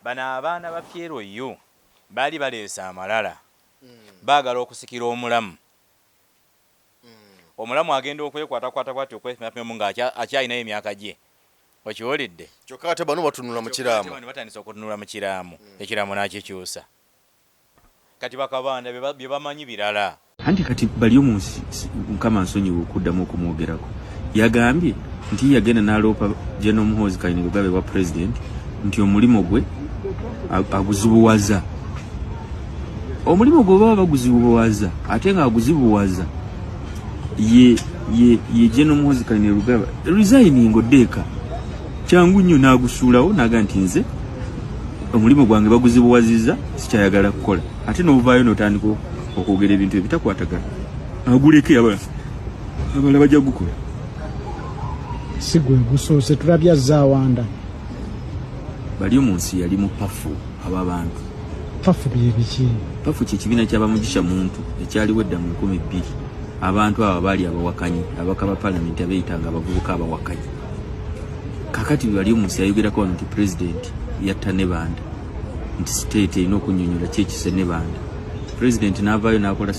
bana abaana ba Piero yo bali baleesa amalala baagala okusikira omulamu omulamu agenda okwekwatakwata bwatyo okwepimapima nga akyalinayo emyaka gye okiwulidde kyokka ate bano batunula mu kiraamu batandisa okutunula mu kiraamu ekiraamu nakikyusa kati bakabaanda bye bamanyi birala anti kati bali omunsi mukama nsonyiwa okuddamu okumwogerako yagambye nti yagenda n'aloopa General Muhoozi Kainerugaba wa president nti omulimu gwe aguzibuwaza omulimu gwe baba baguzibuwaza ate nga aguzibuwaza ye General Muhoozi Kainerugaba resigning odeka kyangu nnyo n'agusuulawo n'aga nti nze omulimu gwange baguzibuwaziza sikyayagala kukola ate n'ovaayo n'otandika okwogera ebintu ebitakwatagana aguleke abala bajja gukola si gwe gusoose tulabya Zaawanda bali omunsi yali mu pafu ab'abantu pafu bye biki pafu kyekibiina ky'abamugisha muntu ekyaliwo edda mu 2002 abantu abo baali abawakanyi abaka ba palamenti abeeyitanga abavubuka abawakanyi kakati bali omunsi yayogerako wano nti president yatta ne banda nti state erina okunnyonnyola kyekise ne banda president n'avaayo n'akola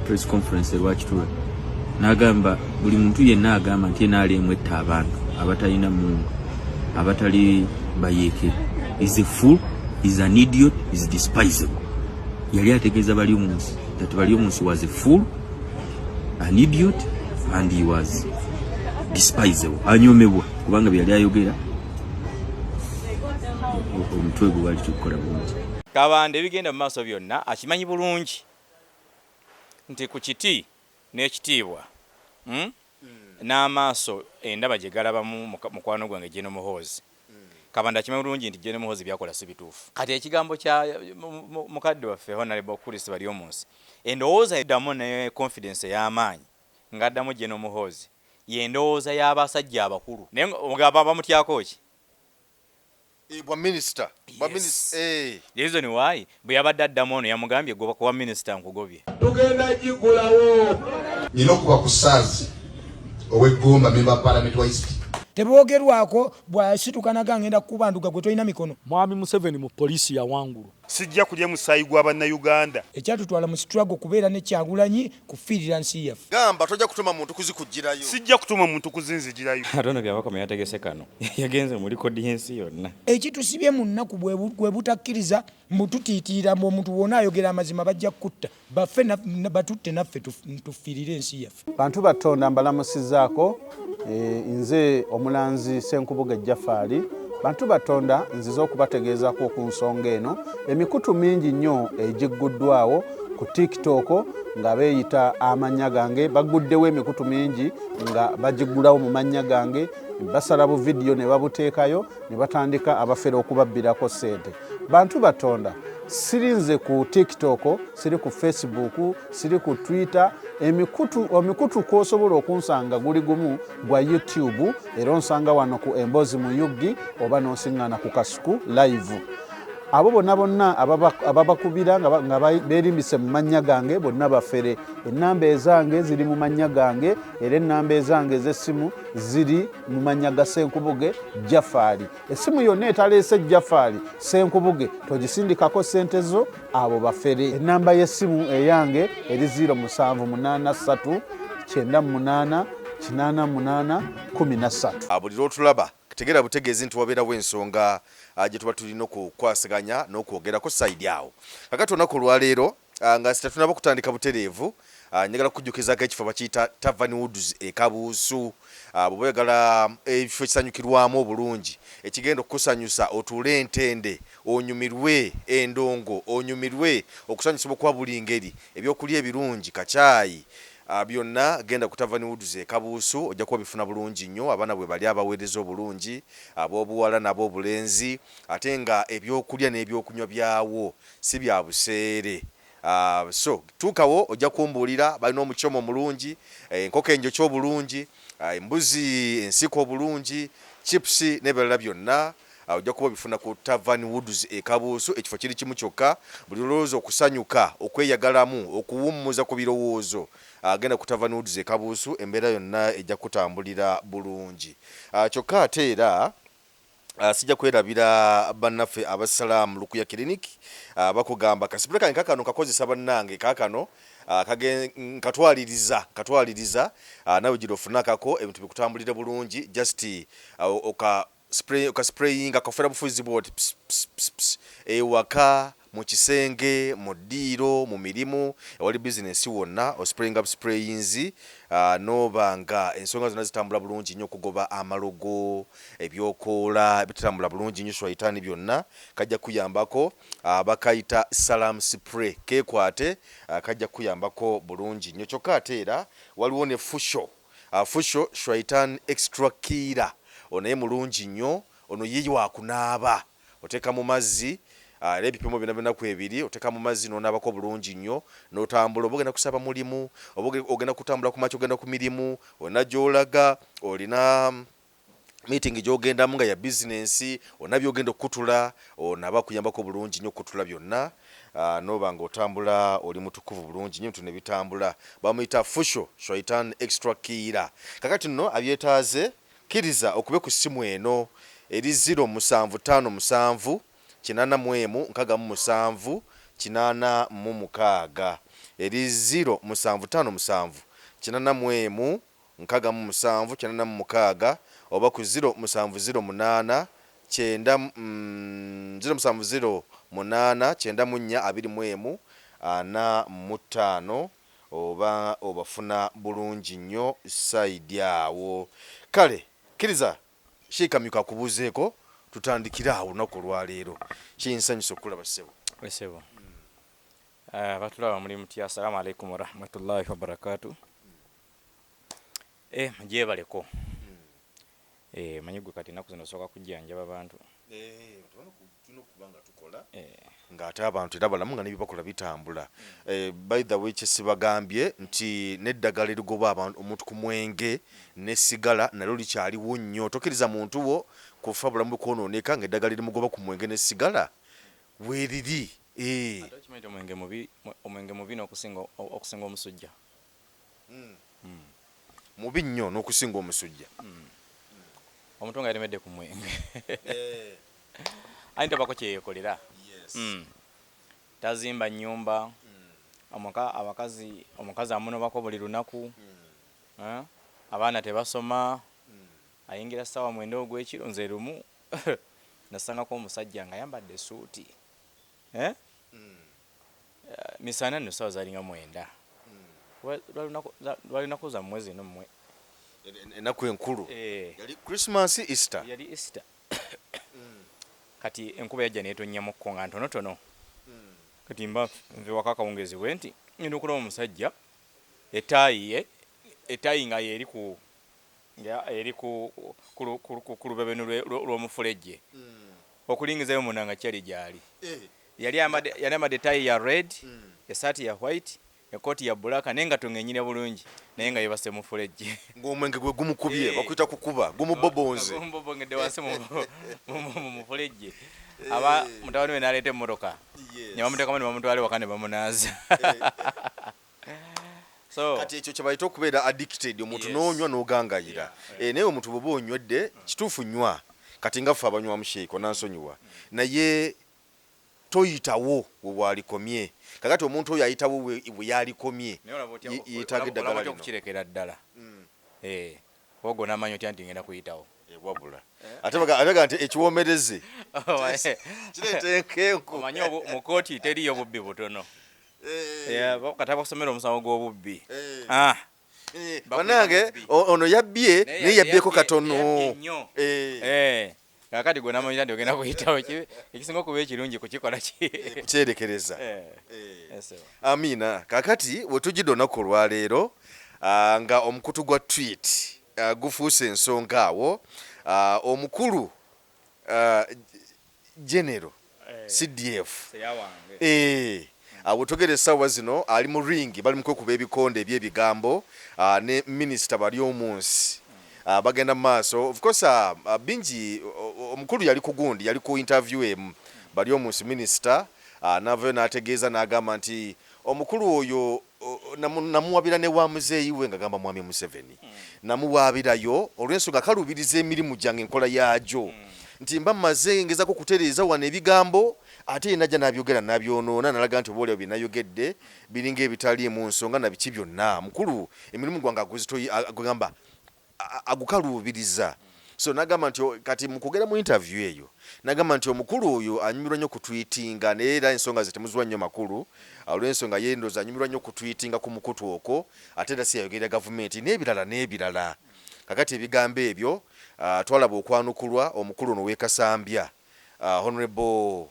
press conference lwakitula n'agamba buli muntu yenna agamba nti enaaliemu etta abantu abatalina mungu abatali bayeeke is a fool is an idiot is despisable yali ategeeza bali omunsi that bali omunsi was a fool an idiot and he was despisable anyomebwa kubanga byali ayogera omutwe gwe bali tukola bulungi kabanda ebigenda mu maaso byonna akimanyi bulungi nti ku kiti n'ekitiibwa n'amaaso endaba gye galabamu mukwano gwange General Muhoozi kabanda akimanyi bulungi nti General Muhoozi byakola si bituufu kati ekigambo kya mukadde waffe Honorable Chris bali omunsi endowooza eddamu ne confidence y'amaanyi ng'addamu General Muhoozi y'endowooza y'abasajja abakulu naye omugamba bamutyako ki bwa minister reason why bwe yabadde addamu ono yamugambye goba kuwa minister nkugobye tugenda gigulawo nina okuba ku saazi ow'eggomba memba parliament wa East teboogerwako bw'asitukanaga ngenda kubanduga gwe tolina mikono Mwami Museveni mu poliisi ya wangulu sijja kulya musaayi gwa bannayuganda ekyatutwala mu struggle kubeera ne Kyagulanyi kufiirira nsi yaffe gamba tojja kutuma muntu kuzikujjirayo sijja kutuma muntu kuzinzigirayo atono byabakoma yategese kano yagenze muri kodi y'ensi yonna ekitusibye mu nnaku bwe butakkiriza mbututiitiira mbu omuntu wonna ayogera amazima bajja kutta baffe batutte naffe tufiirire ensi yaffe bantu batonda mbalamusizaako nze omulanzi Ssenkubuge Jaffaali bantu batonda nziza okubategeezaako ku nsonga eno emikutu mingi nnyo egigguddwawo ku TikTok nga beeyita amannya gange baguddewo emikutu mingi nga bagiggulawo mu mannya gange basala bu vidiyo ne babuteekayo ne batandika abafere okubabbirako ssente bantu batonda sirinze ku TikTok siri ku Facebook siri ku Twitter emikutu kwosobola okunsanga guli gumu gwa YouTube era onsanga wano ku Emboozi mu Yuggi oba n'osiŋŋaana ku Kasuku live abo bonna ababakubira nga beerimbise mu mannya gange bonna bafere ennamba ezange ziri mu mannya gange era ennamba ezange ez'essimu ziri mu mannya ga Ssenkubuge Jaffaali essimu yonna etaleese Jaffaali Ssenkubuge togisindikako ssente zo abo bafere ennamba y'essimu eyange eri 0783 98 88 13 buli lwotulaba tegera butegeezi nti wabeerawo ensonga gye tuba tulina okukwasiganya n'okwogerako sayidi awo kakati olunaku olwaleero nga sitatunaba kutandika butereevu njagala kukujjukizako ekifo bakiyita Tavern Woods Kabuusu bwe oyagala ekifo ekisanyukirwamu obulungi ekigenda okukusanyusa otuule entende onyumirwe endongo onyumirwe okusanyusibwa kwa buli ngeri ebyokulya ebirungi kacaayi byonna genda ku Tavern Woods Kabuusu ojja kuba bifuna bulungi nnyo abaana bwe bali abaweereza obulungi ab'obuwala n'ab'obulenzi ate nga ebyokulya n'ebyokunywa byawo si bya buseere so tuukawo ojja kumbuulira balina omukyoma omulungi enkoko enjokye obulungi embuzi ensiko obulungi chips n'ebirala byonna ojja kuba bifuna ku Tavern Woods Kabuusu ekifo kiri kimu kyokka buli olowooza okusanyuka okweyagalamu okuwummuza ku birowoozo agenda ku Tavern Woods Kabuusu embeera yonna ejja kutambulira bulungi kyokka ate era sijja kwerabira bannaffe abasalaamu Lukuya Clinic bakugamba kasipule kange kakano kakozesa bannange kakano katwaliriza nawe gira ofunakako ebintu bikutambulire bulungi just oka sprayinga kafera bufuzi bwoti ewaka mu kisenge mu ddiiro mu mirimu ewali business wonna ospraying up sprayinzi nobanga ensonga zonna zitambula bulungi nnyo okugoba amalogo ebyokoola bitambula bulungi nnyo Shwaitani byonna kajja kuyambako bakayita salam spray kekwate kajja kuyambako bulungi nnyo kyokka ate era waliwo ne fusho Shwaitan extra kira onaye mulungi nnyo ono yiyi wakunaaba oteka mu mazzi ebipimo bina ku ebiri oteka mu mazzi n'onaabako bulungi nnyo n'otambula oba ogenda kusaba mulimu oba ogenda kutambula ku makya ogenda ku mirimu olina gy'olaga olina meeting gy'ogendamu nga ya bizinensi olina by'ogenda okukutula onaba kuyambako bulungi nnyo okukutula byonna noba nga otambula oli mutukuvu bulungi nnyo ebintu ne bitambula bamuyita fusho Shwaitan extra kira kakati nno abyetaaze kiriza okube ku ssimu eno eri 0757 847 886 eri 0757 847 886 oba ku 0708 0924 oba obafuna bulungi nnyo side awo kale kiriza shikamyuka kubuzeeko tutandikira awo lunaku lwaleero kinsanyusa okulaba ssebo batulaba muli mutya assalamu alaikum warahmatullahi wabarakatuh mugyebaleko manyi gwe kati ennaku zino sooka kujjanjaba abantu ng'ate abantu era balamu nga n'ebibakola bitambula by the way kyesibagambye nti n'eddagala erigoba omuntu ku mwenge n'essigala nalyo likyaliwo nnyo tokkiriza muntu wo kufa bulamu bukwonooneka ng'eddagala erimugoba ku mwenge n'essigala weeriri omwenge mubi n'okusinga omusujja mubi nnyo n'okusinga omusujja omuntu nga yalemedde ku mwenge ayi tabako kyeyekolera tazimba nnyumba omukazi amunobako buli lunaku abaana tebasoma ayingira ssaawa 9 ogw'ekiro nze lumu nasangako omusajja nga ayambadde suuti misana nno ssaawa zalinga 9 lwalinaku za mwezi no mmwe ennaku enkulu yali Christmas Easter yali Easter kati enkuba yajja netonnyamuko nga ntonotono kati mba nve waka kawungezibwe nti ngenda okulaba omusajja etaayi nga yeri ku lubebenu lw'omufulejje okulingizayo munda nga kyali gyali yali ayambadde etaayi ya red esaati ya white ekooti ya black naye nga tongenyine bulungi naye nga yebase mufulejje ng'omwenge gwe gumukubye bakuyita kukuba gumubobonze gumubobongedde wansi mufulejje aba mutabani we n'aleeta emmotoka ne bamuteekamu ne bamutwala ewaka ne bamunaaza kati ekyo kyebayita okubeera addicted omuntu n'onywa n'ogangayira naye omuntu bw'oba onywedde kituufu nywa kati nga ffe abanywa musheeko nansonyiwa naye toyitawo we bwalikomye kakati omuntu oyo ayitawo we yalikomye yeetaaga eddagala lino okukirekera ddala ogo n'amanyi otya nti ngenda kuyitawo wabula ate baga nti ekiwomereze kireeta enkenku omanyi mu kooti teriyo bubbi butono kati abakusomera omusango gw'obubbi banange ono yabbye naye yabbyeko katono kakati gwe n'amanyi nti ogenda kuyitawo ekisinga okuba ekirungi kukikola kukyerekereza amina kakati wetujjidde olunaku olwaleero nga omukutu gwa tweet gufuuse ensonga awo omukulu genero CDF awotogera essaawa zino ali mu ringi bali mu kwekuba ebikonde eby'ebigambo ne minisita bali omunsi bagenda mu maaso of course bingi omukulu yali ku gundi yali ku interview emu bali omunsi minisita navayo n'ategeeza n'agamba nti omukulu oyo namuwabira ne wa muzeeyi we nga gamba mwami Museveni namuwaabirayo olw'ensonga kalubiriza emirimu gyange enkola yaagyo nti mba mmaze ngezako kutereeza wano ebigambo ate yenajja n'abyogera n'abyonoona nalaga nti obaolyawo byenayogedde biringa ebitaliimu nsonga na biki byonna mukulu emirimu gwange agamba agukaluubiriza so nagamba nti kati mukugera mu interview eyo nagamba nti omukulu oyo anyumirwa nnyo kutwitinga naye era ensonga ze temuzwa nnyo makulu olw'ensonga yendoza anyumirwa nnyo kutwitinga ku mukutu okwo ate era si yayogerera gavumenti n'ebirala kakati ebigambo ebyo twalaba okwanukulwa omukulu ono w'ekasambya honorable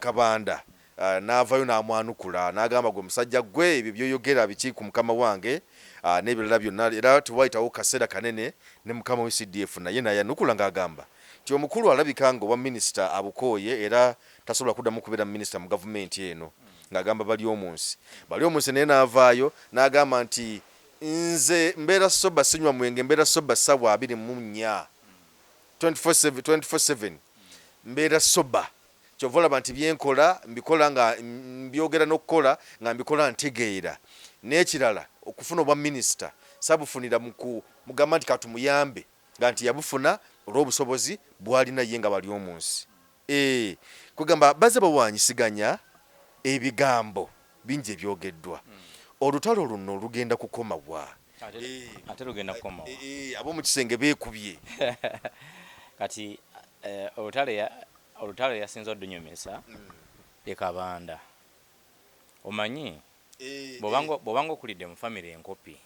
Kabanda n'avaayo n'amwanukula n'agamba gwe musajja gwe ebyo byoyogera biki ku mukama wange n'ebirala byonna era tewayitawo kaseera kanene ne mukama we CDF naye nayanukula ng'agamba nti omukulu alabika nga owa minisita abukooye era tasobola kuddamu kubeera minisita mu gavumenti eno ng'agamba bali omunsi naye n'avaayo n'agamba nti nze mbeera soba sinywa mwenge mbeera soba ssaawa 24 24/7 mbeera soba kyova olaba nti byenkola mbikola nga mbyogera n'okukola nga mbikola ntegeera n'ekirala okufuna obwa minisita sabufunira mugamba nti katumuyambe nga nti yabufuna olw'obusobozi bwalina ye nga bali omunsi kugamba baze bawanyisiganya ebigambo bingi ebyogeddwa olutalo luno lugenda kukomawa ate lugenda kukomawa ab'omu kisenge beekubye kati olutalo yasinza oddunyumisa ye Kabanda omanyi bw'obanga okulidde mu famire enkopi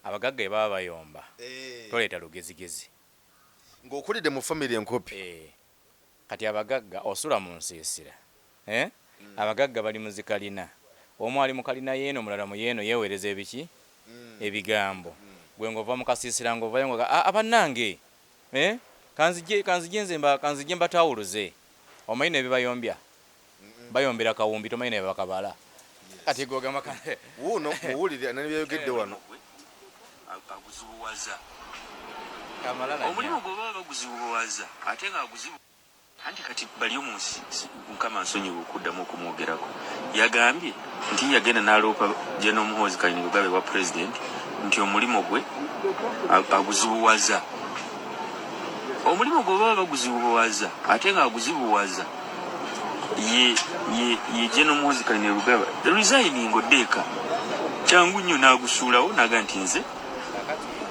abagagga baba bayomba toleeta lugezigezi ng'okulidde mu famire enkopi kati abagagga osula mu nsiisira abagagga bali mu zikalina omu ali mu kalina yeeno omulala mu yeeno yeeweereza ebiki ebigambo gwe ng'ova mu kasiisira ng'ovayo nga abannange kanzije mbatawuluze omanyi nebibayombya bayombera kawumbi tomanyi ne bakabala kati gogamba wuno muwulire n'ebyayogedde wano aguzibuwaza omulimu gwe baba baguzibuwaza ate nga aguzibu anti kati bali omunsi mukama nsonyiwa okuddamu okumwogerako yagambye nti yagenda n'aloopa General Muhoozi Kayingo wa president nti omulimu gwe aguzibuwaza omulimu gwe baba baguzibuwaza ate nga aguzibuwaza ye General Muhoozi Kayingo resigning oddeeka kyangu nnyo n'agusuulawo naga nti nze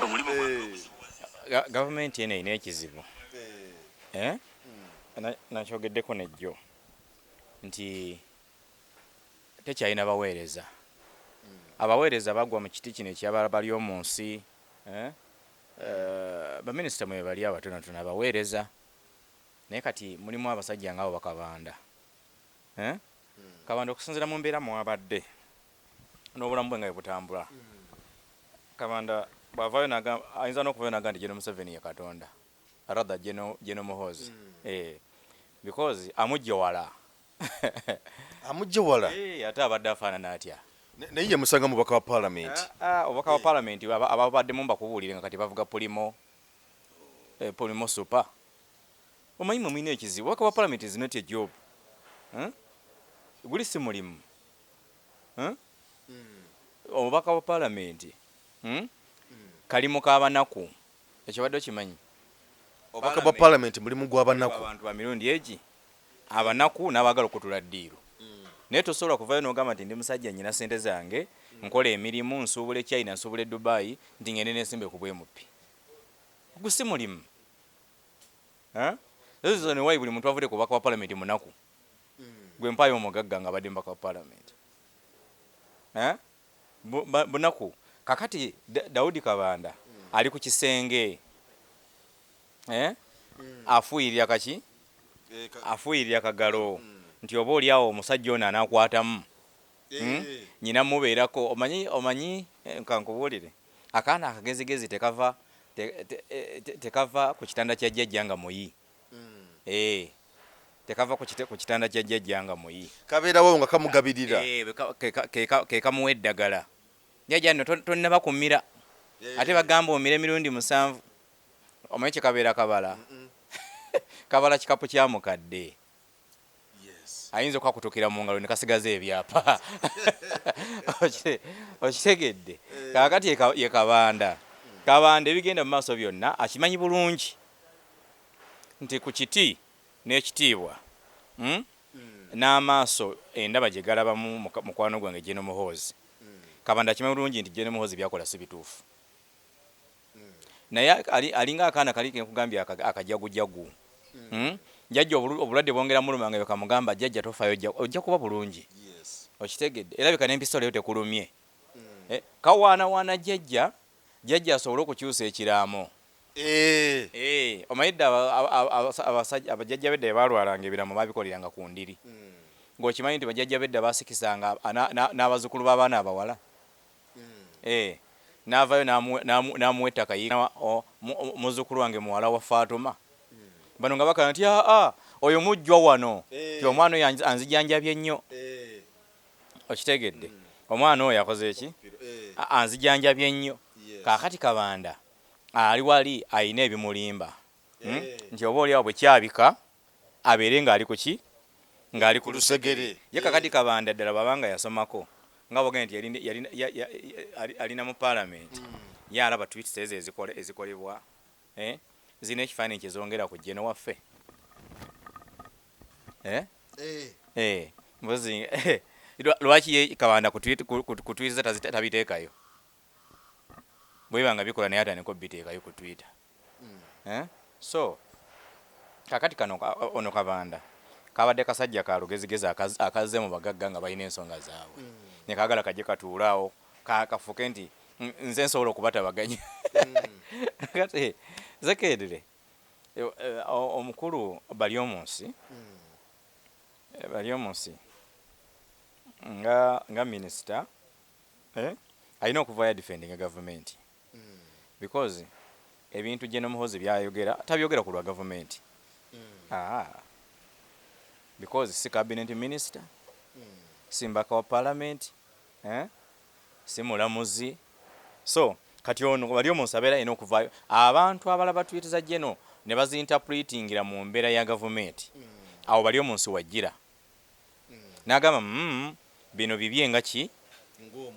omulimu gavumenti eno erina ekizibu nakyogeddeko nejjo nti tekyalina baweereza abaweereza bagwa mu kiti kino ekyabala bali omu nsi baminisita mwe bali abatonotono abaweereza naye kati mulimu abasajja ngaabo bakabanda Kabanda okusinziira mu mbeera mwabadde n'obulamu bwe nga bwe butambula Kabanda bw'avaayo ayinza n'okuvaayo naga nti General Museveni ye Katonda rather General Muhoozi because amujje wala ate abadde afaanana atya naye ye musanga mubaka wa parliament obubaka wa parliament ababaddemu bakubuulire nga kati bavuga polimo super omanyi mwe mulina ekizibu obubaka wa parliament is not a job guli si mulimu obubaka wa parliament kalimu k'abanaku ekyo badde okimanyi obubaka bwa parliament mulimu gw'abanaku abantu ba mirundi egi abanaku n'abaagala okutula ddiiro naye tosobola kuvayo n'ogamba nti ndi musajja nnyina ssente zange nkola emirimu nsuubula China nsuubula Dubai nti ngende n'ensimbe ku bwemupi gusi mulimu ezo ne wayi buli muntu avudde ku bubaka wa parliament munaku gwe mpaayo omugagga nga badde mbaka wa parliament bunaku kakati Daudi Kabanda ali ku kisenge afuuyirira kaki afuuyirira kagalo nti oba oliawo omusajja ono anaakwatamu nyina mubeerako omanyi nkankubuulire akaana akagezigezi tekava ku kitanda kya jjajja nga muyi tekava ku kitanda kya jjajja nga muyi kabeerawo nga kamugabirira ke kamuwa eddagala jjajja nno tonnaba kumira ate bagamba omire emirundi 7 omanyi kyekabeera kabala kabala kikapu kya mukadde ayinza okwakutukira mu ngalo ne kasigaza ebyapa okitegedde kakati ye Kabanda ebigenda mu maaso byonna akimanyi bulungi nti ku kiti n'ekitiibwa n'amaaso endaba gye galabamu mukwano gwange General Muhoozi Kabanda kimanyi bulungi nti General Muhoozi byakola si bituufu naye alinga akaana kali kekugambye akajagujagu jjajja obulwadde bwongera muluma nga bekamugamba jjajja tofayo ojja kuba bulungi okitegedde era bika n'empistola yo tekulumye kawaanawaana jjajja asobole okukyusa ekiraamo omayidde abajjajja bedda baalwalanga ebiraamo babikoleranga ku ndiri ng'okimanyi nti bajjajja bedda basikisanga n'abazzukulu b'abaana abawala n'avaayo n'amuwa ettaka muzzukulu wange muwala wa Fatuma bano nga bakana nti oyo mujjwa wano ti omwana oyo anzijanjabye nnyo okitegedde omwana oyo yakoze eki anzijanjabye nnyo kaakati Kabanda ali wali ayina ebimulimba nti oba oliawo bwe kyabika abeere ng'ali ku ki ng'ali ku lusegere ye kakati Kabanda ddala babanga yasomako nga bogenda nti alina mu paalamenti ye alaba tweets ezo ezikolebwa zina ekifaananyi kyezongera ku jjeno waffe mbuzi lwaki ye Kabanda ku tweets tabiteekayo bwebanga bikola naye atandika obiteekayo ku Twitter so kakati kano ono Kabanda kabadde kasajja ka lugezigezi akazze mu bagagga nga balina ensonga zaabwe nekagala kajje katuulaawo kafuke nti nze nsobola okubatabaganya kati zekedere omukulu bali omunsi nga minisita alina okuvaayo defending government because ebintu General Muhoozi byayogera tabyogera ku lwa government because si cabinet minister si mbaka wa parliament si mulamuzi so kati ono bali omunsi abeera alina okuvaayo abantu abalaba tweet za General ne bazinterpretingira mu mbeera ya government awo bali omunsi wajjira n'agamba bino bibye nga ki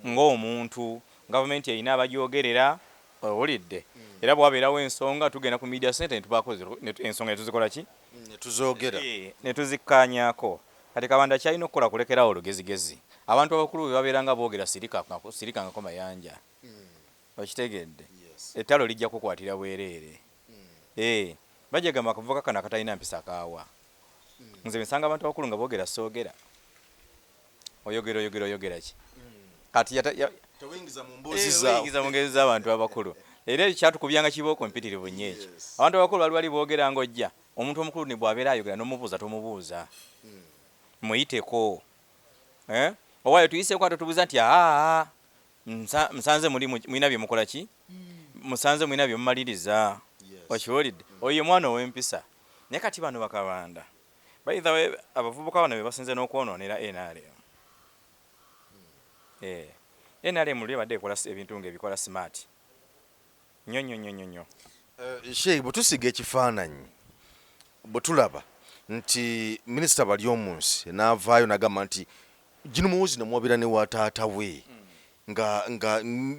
ng'omuntu government erina abagyogerera owulidde era bwabeerawo ensonga tugenda ku media center netubaako ensonga netuzikola ki netuzogera netuzikkaanyaako kati Kabanda kyalina okukola kulekerawo olugezigezi abantu abakulu bwe babeeranga boogera sirikangako mayanja okitegedde ettalo lijja kukwatira bwereere bajagamba akavubuka kano akatalina mpisa kaawa nze nsanga abantu abakulu nga boogera soogera oyogera ki kati tewingiza mu mboozi z'abantu abakulu era ekyatukubyanga kibooko mpitirivu nnyo ekyo abantu abakulu bali boogera ng'ojja omuntu omukulu ne bw'abeera ayogera n'omubuuza tomubuuza muyiteko owaayo tuyiseeko ate tubuuza nti musanze mulina bye mukola ki musanze mulina bye mumaliriza okiwulidde oyo mwana ow'empisa naye kati bano Bakabanda bayithawe abavubuka bano be basinze n'okwonoonera NRM NRM luli badde ekola ebintu ng'ebikola smart nnyo Sheikh bwe tusiga ekifaananyi bwe tulaba nti minisita bali omunsi n'avaayo n'agamba nti General Muhoozi namwabira ne wa taata we nga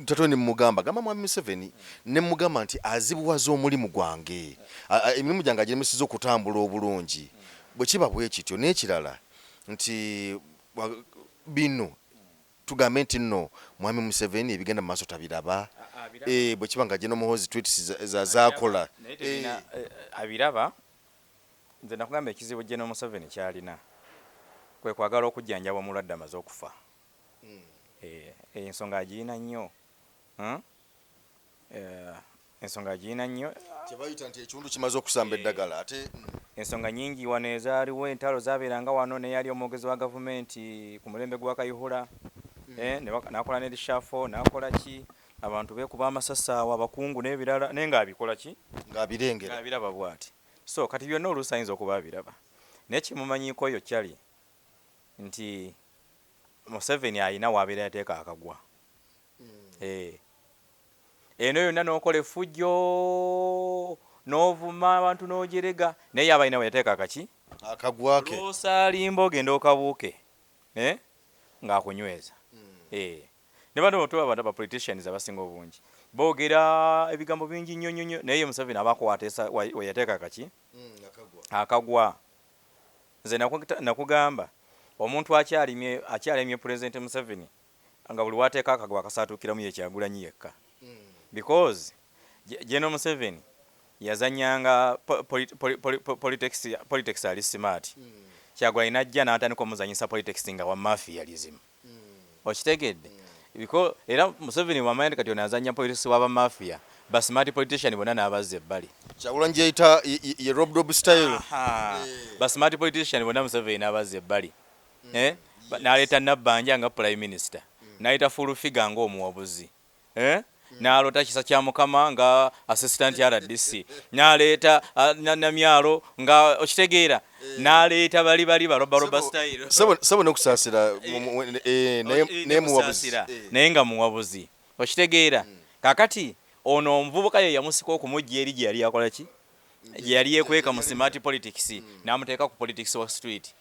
tatwe ne mugamba gamba mwami Museveni ne mugamba nti azibuwaza omulimu gwange emirimu gyange agiremesiza okutambula obulungi bwe kiba bwe kityo n'ekirala nti bino tugambe nti nno mwami Museveni ebigenda mu maaso tabiraba bwe kiba nga General Muhoozi tweets zaakola abiraba nze nakugamba ekizibu General Museveni kyalina kwe kwagala okujjanjaba omulwadde amaze okufa ensonga agirina nnyo ensonga agirina nnyo kyebayita nti ekiwundu kimaze okusamba eddagala ate ensonga nyingi wano ezaaliwo entalo zabeeranga wano neyali omwogezi wa gavumenti ku mulembe gwa Kayihura nakola nerishafo nakola ki abantu bekuba amasasaawo abakungu n'ebirala naye ng'abikola ki ng'abirengera ng'abiraba bw'ati so kati byonna oluusi ayinza okuba abiraba naye kimumanyiiko oyo kyali nti Museveni alina w'abeera yateeka akagwa eno yonna n'okola effujjo n'ovuma abantu n'ogerega naye yaba alina we yateeka akaki akagwake lw'osaalimba ogenda okabuuke ng'akunyweza ne bano tuba abantu ba politicians abasinga obungi boogera ebigambo bingi nnyo naye Museveni abaako wayateeka kaki akagwa. Nze nakugamba omuntu akyalimye President Museveni nga buli wateeka akagwa akasaatuukiramu ye Kyagulanyi yekka. Because General Museveni yazanyanga politics ali smart. Kyagulanyi najja n'atandika omuzanyisa politics nga wa mafialism. Okitegedde? Because era Museveni wamanya kati onazanya politics waba mafia, ba smart politician bonna n'abazze ebbali. Kyagulanyi yayita ye Rob style. Ba smart politician bonna Museveni n'abazze ebbali. N'aleeta Nabbanja nga prime minister. N'ayita full figure ng'omuwabuzi. N'alota Kisa kya Mukama nga assistant RDC. N'aleeta Namyalo nga okitegeera. N'aleeta bali baroba style. Sabo n'okusaasira naye muwabuzi. Naye nga muwabuzi. Okitegeera. Kakati ono omuvubuka ye yamusika okumujja eri gye yali akola ki? Gye yali yekweka mu smart politics. N'amuteeka ku politics wa street.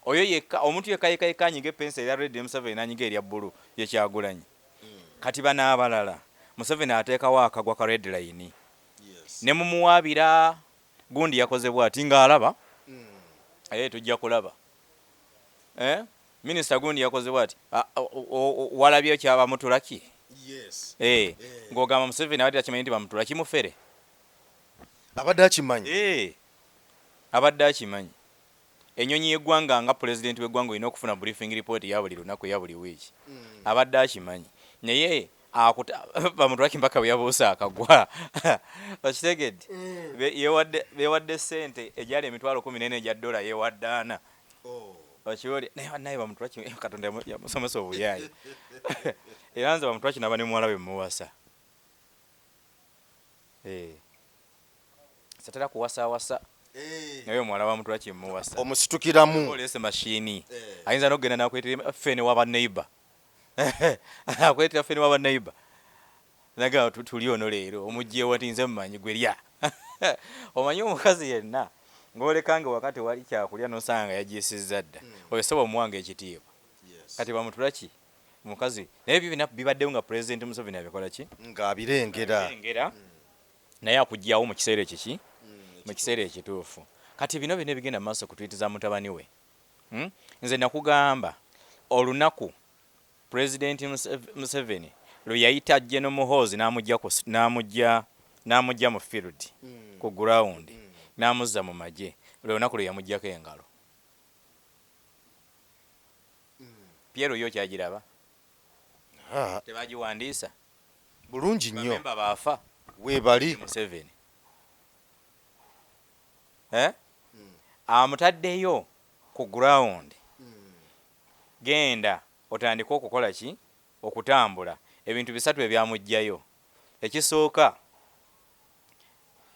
Oyo yekka omuntu yekka anyiga pensa erya red Museveni anyiga erya bbulu ye Kyagulanyi. Kati banaabalala Museveni ateekawo akagwa ka red line. Ne mumuwaabira gundi yakoze bw'ati ng'alaba. Tujja kulaba. Minister gundi yakoze bw'ati walabye kyaba mutulaki. Ng'ogamba Museveni abadde akimanyi nti bamutulaki mufere. Abadde akimanyi. Abadde akimanyi. Enyonyi y'eggwanga nga president w'eggwanga olina okufuna briefing report ya buli lunaku ya buli wiiki. Abadde akimanyi. Naye bamutulaki mpaka bwe yabuusa akagwa. Okitegedde? Beewadde ssente egyali emitwalo 14 egya dola yeewadde 4. Okiwulira naye bamutulaki Katonda yamusomesa obuyaayi. Era nze bamutulaki naba ne muwala we muwasa. Satera kuwasaawasa. Naye omwana wa Mutulaki muwasa. Omusitukiramu. Olese machine. Ayinza n'okugenda n'akwetera fene waba neighbor. Akwetera fene waba neighbor. Naga tuli ono leero omujje wati nze mmanyi gwe lya. Omanyi omukazi yenna ng'olekange wakati wali kyakulya n'osanga yagiisizza dda. Oyo soba omuwanga ekitiibwa. Kati Bamutulaki mukazi. Naye bibaddewo nga President Museveni abikola ki? Ng'abirengera. Naye akugyawo mu kiseera ekiki? Mu kiseera ekituufu. Kati bino bigenda mu maaso kutuyitiza mutabani we. Nze nakugamba olunaku President Museveni lwe yayita General Muhoozi n'amugya mu field ku ground n'amuzza mu magye. Lwe lunaku lwe yamuggyako engalo. Piero yo kyagiraba. Tebagiwandiisa. Bulungi nnyo. Bamemba baafa. Weebali. Museveni. Amutaddeyo ku ground. Genda otandika okukola ki? Okutambula. Ebintu bisatu ebyamugjayo. Ekisooka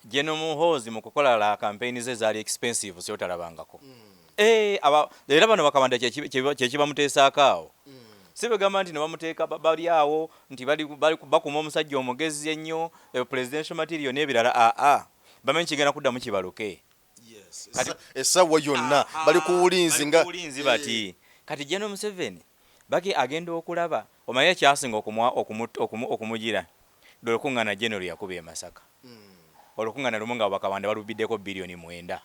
General Muhoozi mu kukola la campaign ze zaali expensive so talabangako. Era bano bakabanda kye bamuteesaako awo. Si begamba nti ne bamuteeka bali awo nti bakuma omusajja omugezi ennyo presidential material n'ebirala. Bamanyi kigenda kuddamu kibaluke. Essaawa yonna bali ku bulinzi bati. Kati General Museveni baki agenda okulaba omanyi ekyasinga okumugira lw'olukuŋŋaana General yakuba e Masaka. Olukuŋŋaana lumu nga bakabanda balubiddeko bilioni 9.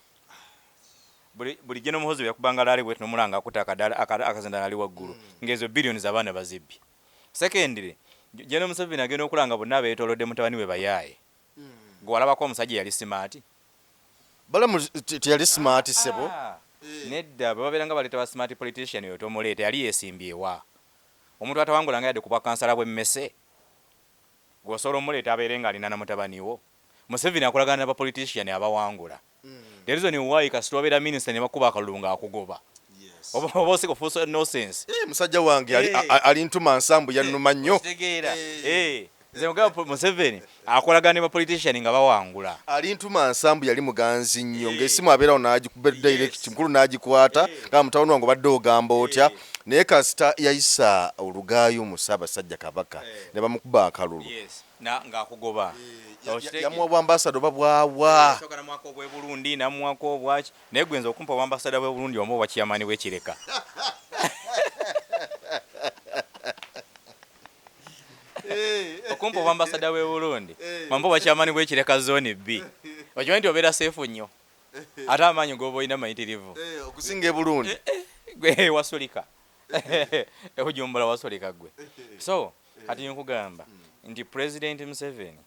Buli General Muhoozi yakubanga laali bwetu n'omulanga akuta akazindala ali waggulu ng'ezo bilioni z'abaana bazibbi. Secondly, General Museveni agenda okulanga bonna beetoolodde mutabani we bayaaye. Gwe walabako omusajja yali simaati. Balamu teyali smart sebo. Nedda bwe babeera nga baleeta ba smart politician oyo tomuleeta yali yeesimbyewa. Omuntu atawangulanga yadde kuba kansala bw'emmese. Gw'osobola omuleeta abeere ng'alina na mutabani wo. Museveni akolagana n'aba politician abawangula. The reason why kasita obeera minister ne bakuba akalulu ng'akugoba. Oba osiko full nonsense. Musajja wange ali ntuma nsambu yannuma nnyo. Kitegeera. Nze mugamba Museveni akolagana n'aba politician nga bawangula. Ali ntuma nsambu yali muganzi nnyo ng'essimu abeerawo n'agikuba direct mukulu n'agikwata nga mutabani wange obadde ogamba otya. Naye kasita yayisa olugaayo mu Ssaabasajja Kabaka ne bamukuba akalulu. Ng'akugoba. Yamuwa bwambasado babwawa. Soka na mwaka obwe Burundi na mwaka obwaki. Naye gwenza okumpa bwambasada bwe Burundi omu obwa chairman w'Ekireka. kumpa ambassador we Burundi mambo bachamani bwekireka zone B okimanyi nti obeera safe nnyo ate amaanyi g'oba olina mayitirivu okusinga e Burundi gwe wasolika ojumbula wasolika gwe so kati nkugamba nti President Museveni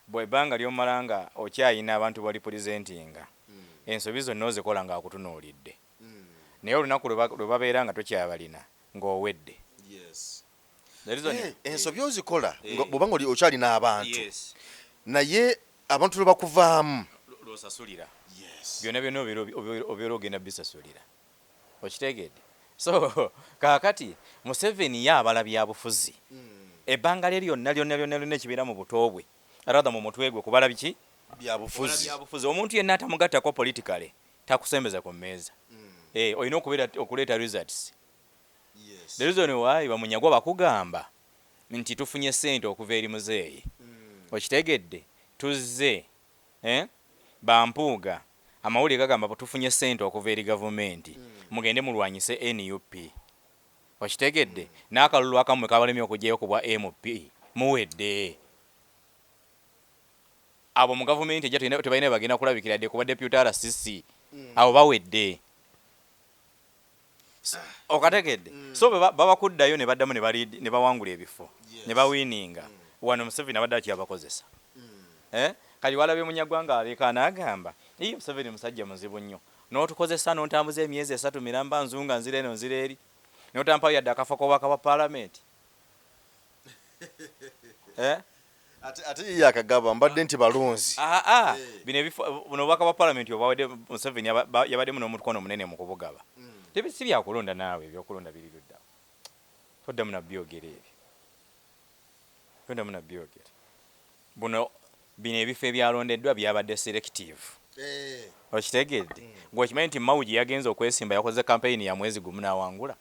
bw'ebbanga ly'omala nga okyayina abantu bali presentinga ensobi zonna ozikola ng'akutunuulidde naye olunaku lwe babeera nga tokyabalina ng'owedde ensobi ozikola bw'obanga okyalina abantu naye abantu lwe bakuvaamu lw'osasulira byonna byonna obeera ogenda bisasulira okitegedde so kaakati Museveni ye abala byabufuzi ebbanga lye lyonna ekibeera mu buto bwe rather mu mutwe gwe kubala biki byabufuzi omuntu yenna atamugattako politically takusembeza ku mmeeza olina okuleeta results the reason why bamunyagwa bakugamba nti tufunye ssente okuva eri muzeeyi okitegedde tuzze bampuuga amawulire gagamba tufunye ssente okuva eri gavumenti mugende mulwanyise NUP okitegedde n'akalulu akammwe kabalemye okugyayo ku bwa MP muwedde abo mu gavumenti tebalina bagenda kulabikira dde kuba deputy RCC abo bawedde okategedde so babakuddayo ne baddamu ne bawangula ebifo ne bawininga wano Museveni abadde akyabakozesa kali walabye munyaggwanga aleka n'agamba iyo Museveni musajja muzibu nnyo n'otukozesa n'ontambuza emyezi 3 miramba nzunga nzira eno nzira eri n'otampa yadde akafa k'obwaka bwa palamenti ate ye akagaba mbadde nti balunzi bino ebifo buno obwaka bwa palamenti obwawedde Museveni yabaddemu n'omukono munene mu kubugaba si byakulonda naawe ebyokulonda biri luddawo toddamu nabyogera ebyo toddamu nabyogera bino ebifo ebyalondeddwa byabadde selective okitegedde gwekimanyi nti Mawuji yagenza okwesimba yakoze campaign ya mwezi gumu n'awangula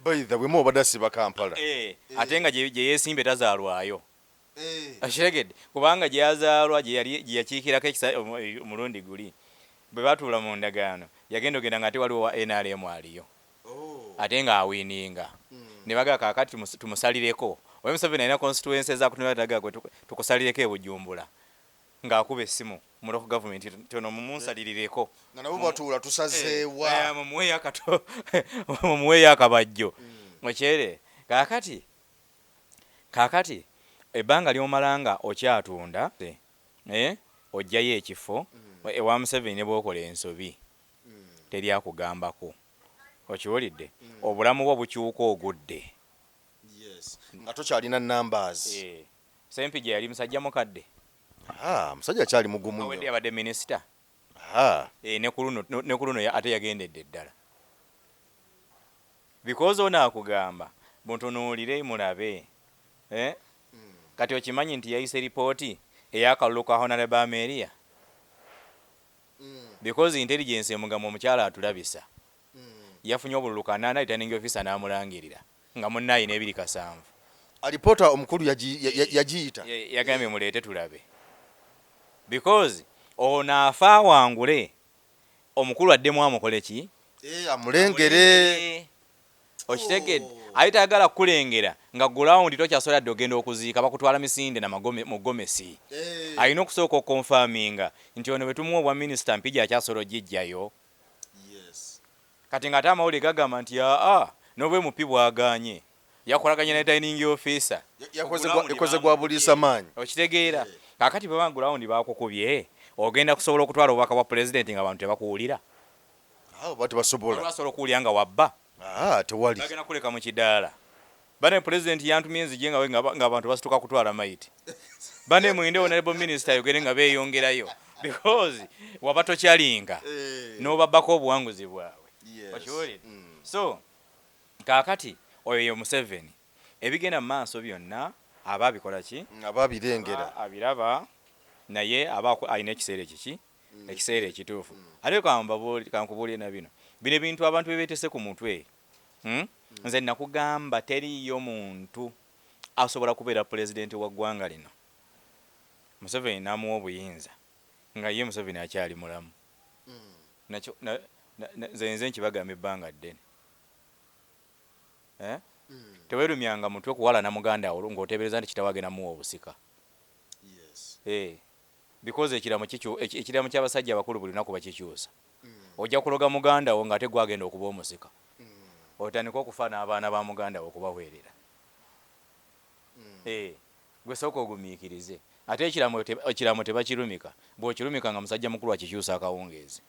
baitha bwe mubadde asiba Kampala ate nga gye yeesimbe tazaalwayo okitegedde kubanga gye yazaalwa gye yakiikirako omulundi guli bwe batuula mu ndagaano yagenda ogenda nga ate waliwo wa NRM aliyo ate nga awiininga ne bagaa kaakati tumusalireko oyo Museveni alina constituency ezakutunuladaga gwe tukusalireko e Bujumbura ng'akuba essimu mu local government tono mumunsaliririreko nga nabo batuula tusazeewa mumuweeyo akabajjo okyere kaakati ebbanga ly'omalanga okyatunda ojjayo ekifo ewa Museveni ne bw'okola ensobi teryakugambako okiwulidde obulamu bwo bukyuka ogudde nga tokyalina numbers Sempigi yali musajja mukadde musajja akyali mugumu nnyo yabadde minisita ne ku luno ate yagendedde ddala because ono akugamba buntunuulire mulabe kati okimanyi nti yayise ripooti ey'akalulu ka Honorable Amelia because intelligence emugamba omukyala atulabisa yafunye obululu kanaana returning officer n'amulangirira nga munnayi n'207 alipoota omukulu yagiyita yagambye muleete tulabe because ono afa awangule omukulu addemu amukole ki amulengere okitegedde ayitagala kulengera nga gulawundi tokyasobola dde ogenda okuziika bakutwala misinde mu gomesi alina okusooka okonfaminga nti ono bwe tumuwa obwa minisita Mpigi akyasobola ogijjayo kati nga ate amawulire gagamba nti n'obwe mupi bwaganye yakolaganya ne returning officer yakoze gwa buliisa maanyi okitegeera kakati bwe gulawundi bakukubye ogenda kusobola okutwala obubaka bwa pulezidenti nga abantu tebakuwulira basobola okuwulira nga wabba tewali bagenda kuleka mu kidaala bane pulezidenti yantumye enzije nga abantu basituka kutwala maiti bane mwinde honorable minister yogere nga beeyongerayo because waba tokyalinga n'obabbako obuwanguzi bwabwe okiwulire so kaakati oyo ye Museveni ebigenda mu maaso byonna aba abikola ki ababirengera abiraba naye aba alina ekiseera ekiseera ekituufu ate kankubuulire na bino ebintu abantu bebeetese ku mutwe nze nakugamba teriyo muntu asobola kubeera pulezidenti wa ggwanga lino Museveni n'amuwa obuyinza nga ye Museveni akyali mulamu nze nkibagamba ebbanga ddene teweerumyanga mutwe kuwala na muganda wo ng'oteebereza nti kitawagenda muwa obusika because ekiramu ky'abasajja abakulu buli lunaku bakikyusa. Ojja kuloga muganda wo ng'ate gwagenda okuba omusika. Otandika okufa n'abaana ba muganda wo okubaweerera. Gwe sooka ogumiikirize. Ate ekiramu tebakirumika. Bw'okirumika nga musajja mukulu akikyusa akawungeezi.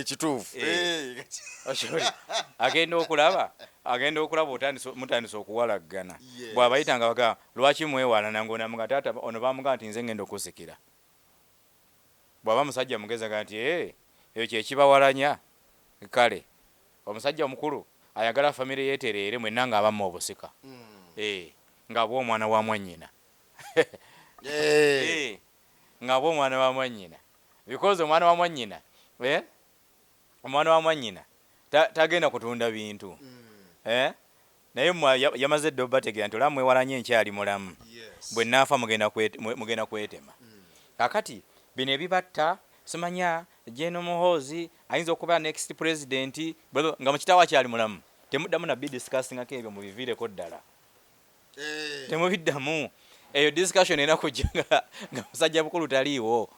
Kituufu. Agenda okulaba mutandisa okuwalaggana. Bw'abayitanga baga lwaki mwewalana ng'onamuga taata ono bamuga nti nze ngenda okusikira. Bw'aba musajja mugeza nti ekyo kyekibawalanya. Kale omusajja omukulu ayagala famire yeetereere mwenna ng'abamu obusika. Ng'aba omwana wa mwannyina. Ng'aba omwana wa mwannyina. Because omwana wa mwannyina omwana wa mwannyina tagenda kutunda bintu. Naye yamaze dde obategeera nti olaba mwewalanye enkyali mulamu. Bwe naafa mugenda kwetema. Kakati bino ebibatta simanya Jeno Muhoozi ayinza okuba next president nga mukitawo akyali mulamu. Temuddamu na bidiscussingako ebyo mubiviireko ddala. Temubiddamu. Eyo discussion erina kujja nga musajja bukulu taliiwo.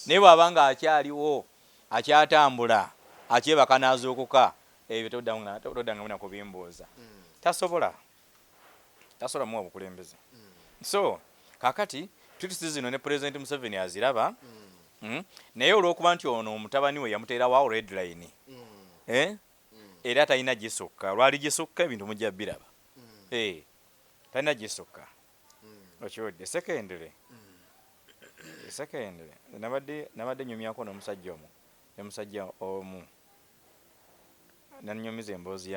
Naye bw'aba nga akyaliwo akyatambula akyebaka n'azuukuka ebyo toddangamu na kubimbuuza. Tasobola muwa obukulembeze. So kakati twitusi zino ne President Museveni aziraba. Naye olw'okuba nti ono omutabani we yamuteerawo red line. Era talina gisukka. Lwali gisukka ebintu mujja biraba. Talina gisukka. Okiwudde secondary nabadde nyumyako n'omusajja omu nanyumiza emboozi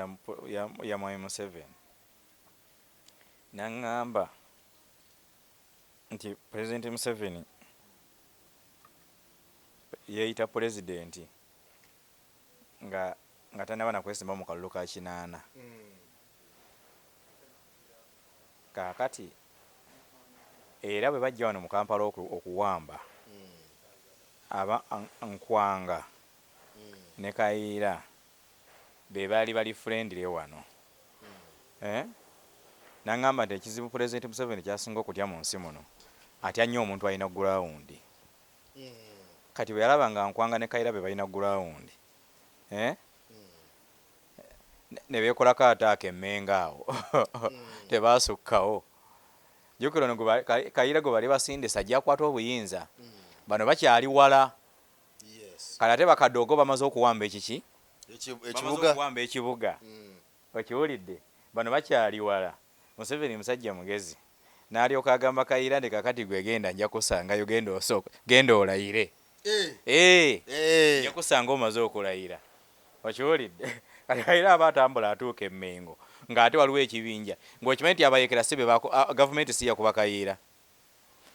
ya Mwami Museveni naŋŋamba nti President Museveni yeeyita pulezidenti nga tanaba nakwesimba mu kalulu ka 8. Kaakati era bwe bajja wano mu Kampala okuwamba aba Nkwanga ne Kayiira be baali bali friendly wano. Naŋŋamba nti ekizibu President Museveni kyasinga okutya mu nsi muno atya nnyo omuntu alina gulawundi. Kati bwe yalaba nga Nkwanga ne Kayiira be balina gulawundi ne beekolako ataaka emmenga awo tebaasukkawo. Jjukira ono Kayiira gwe bali basindisa ajja akwata obuyinza. Bano bakyali wala. Kale ate bakadoogo bamaze okuwamba ekiki? Ekibuga. Okuwamba ekibuga. Okiwulidde? Bano bakyali wala. Museveni musajja mugezi. N'alyoka agamba Kayiira ndi kakati gwe genda nja kusangayo genda olayire. Nja kusanga omaze okulayira. Okiwulidde? Kale Kayiira aba atambula atuuka e Mengo. Ng'ate waliwo ekibinja ng'okimanyi nti abayeekera si gavumenti si yakuba Kayiira.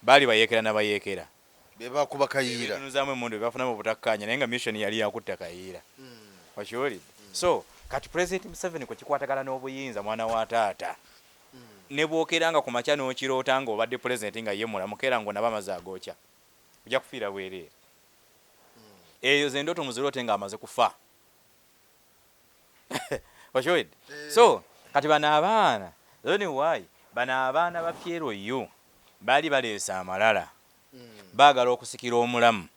Baali bayeekera n'abayeekera. Be bakuba Kayiira. Ebinuzaamu emmundu byafunamu obutakkaanya naye nga mission yali yakutta Kayiira. Okiwulidde? So kati President Museveni kwe kikwatagala n'obuyinza mwana wa taata. Ne bw'okeranga ku makya n'okiroota ng'obadde pulezidenti nga ye mulamukeera ng'onaba amaze agookya. Ojja kufiira bwereere. Eyo ze ndooto muziroote ng'amaze kufa. Okiwulidde? So kati bano abaana why bano abaana ba Pierre Oyu baali baleesa amalala baagala okusikira omulamu.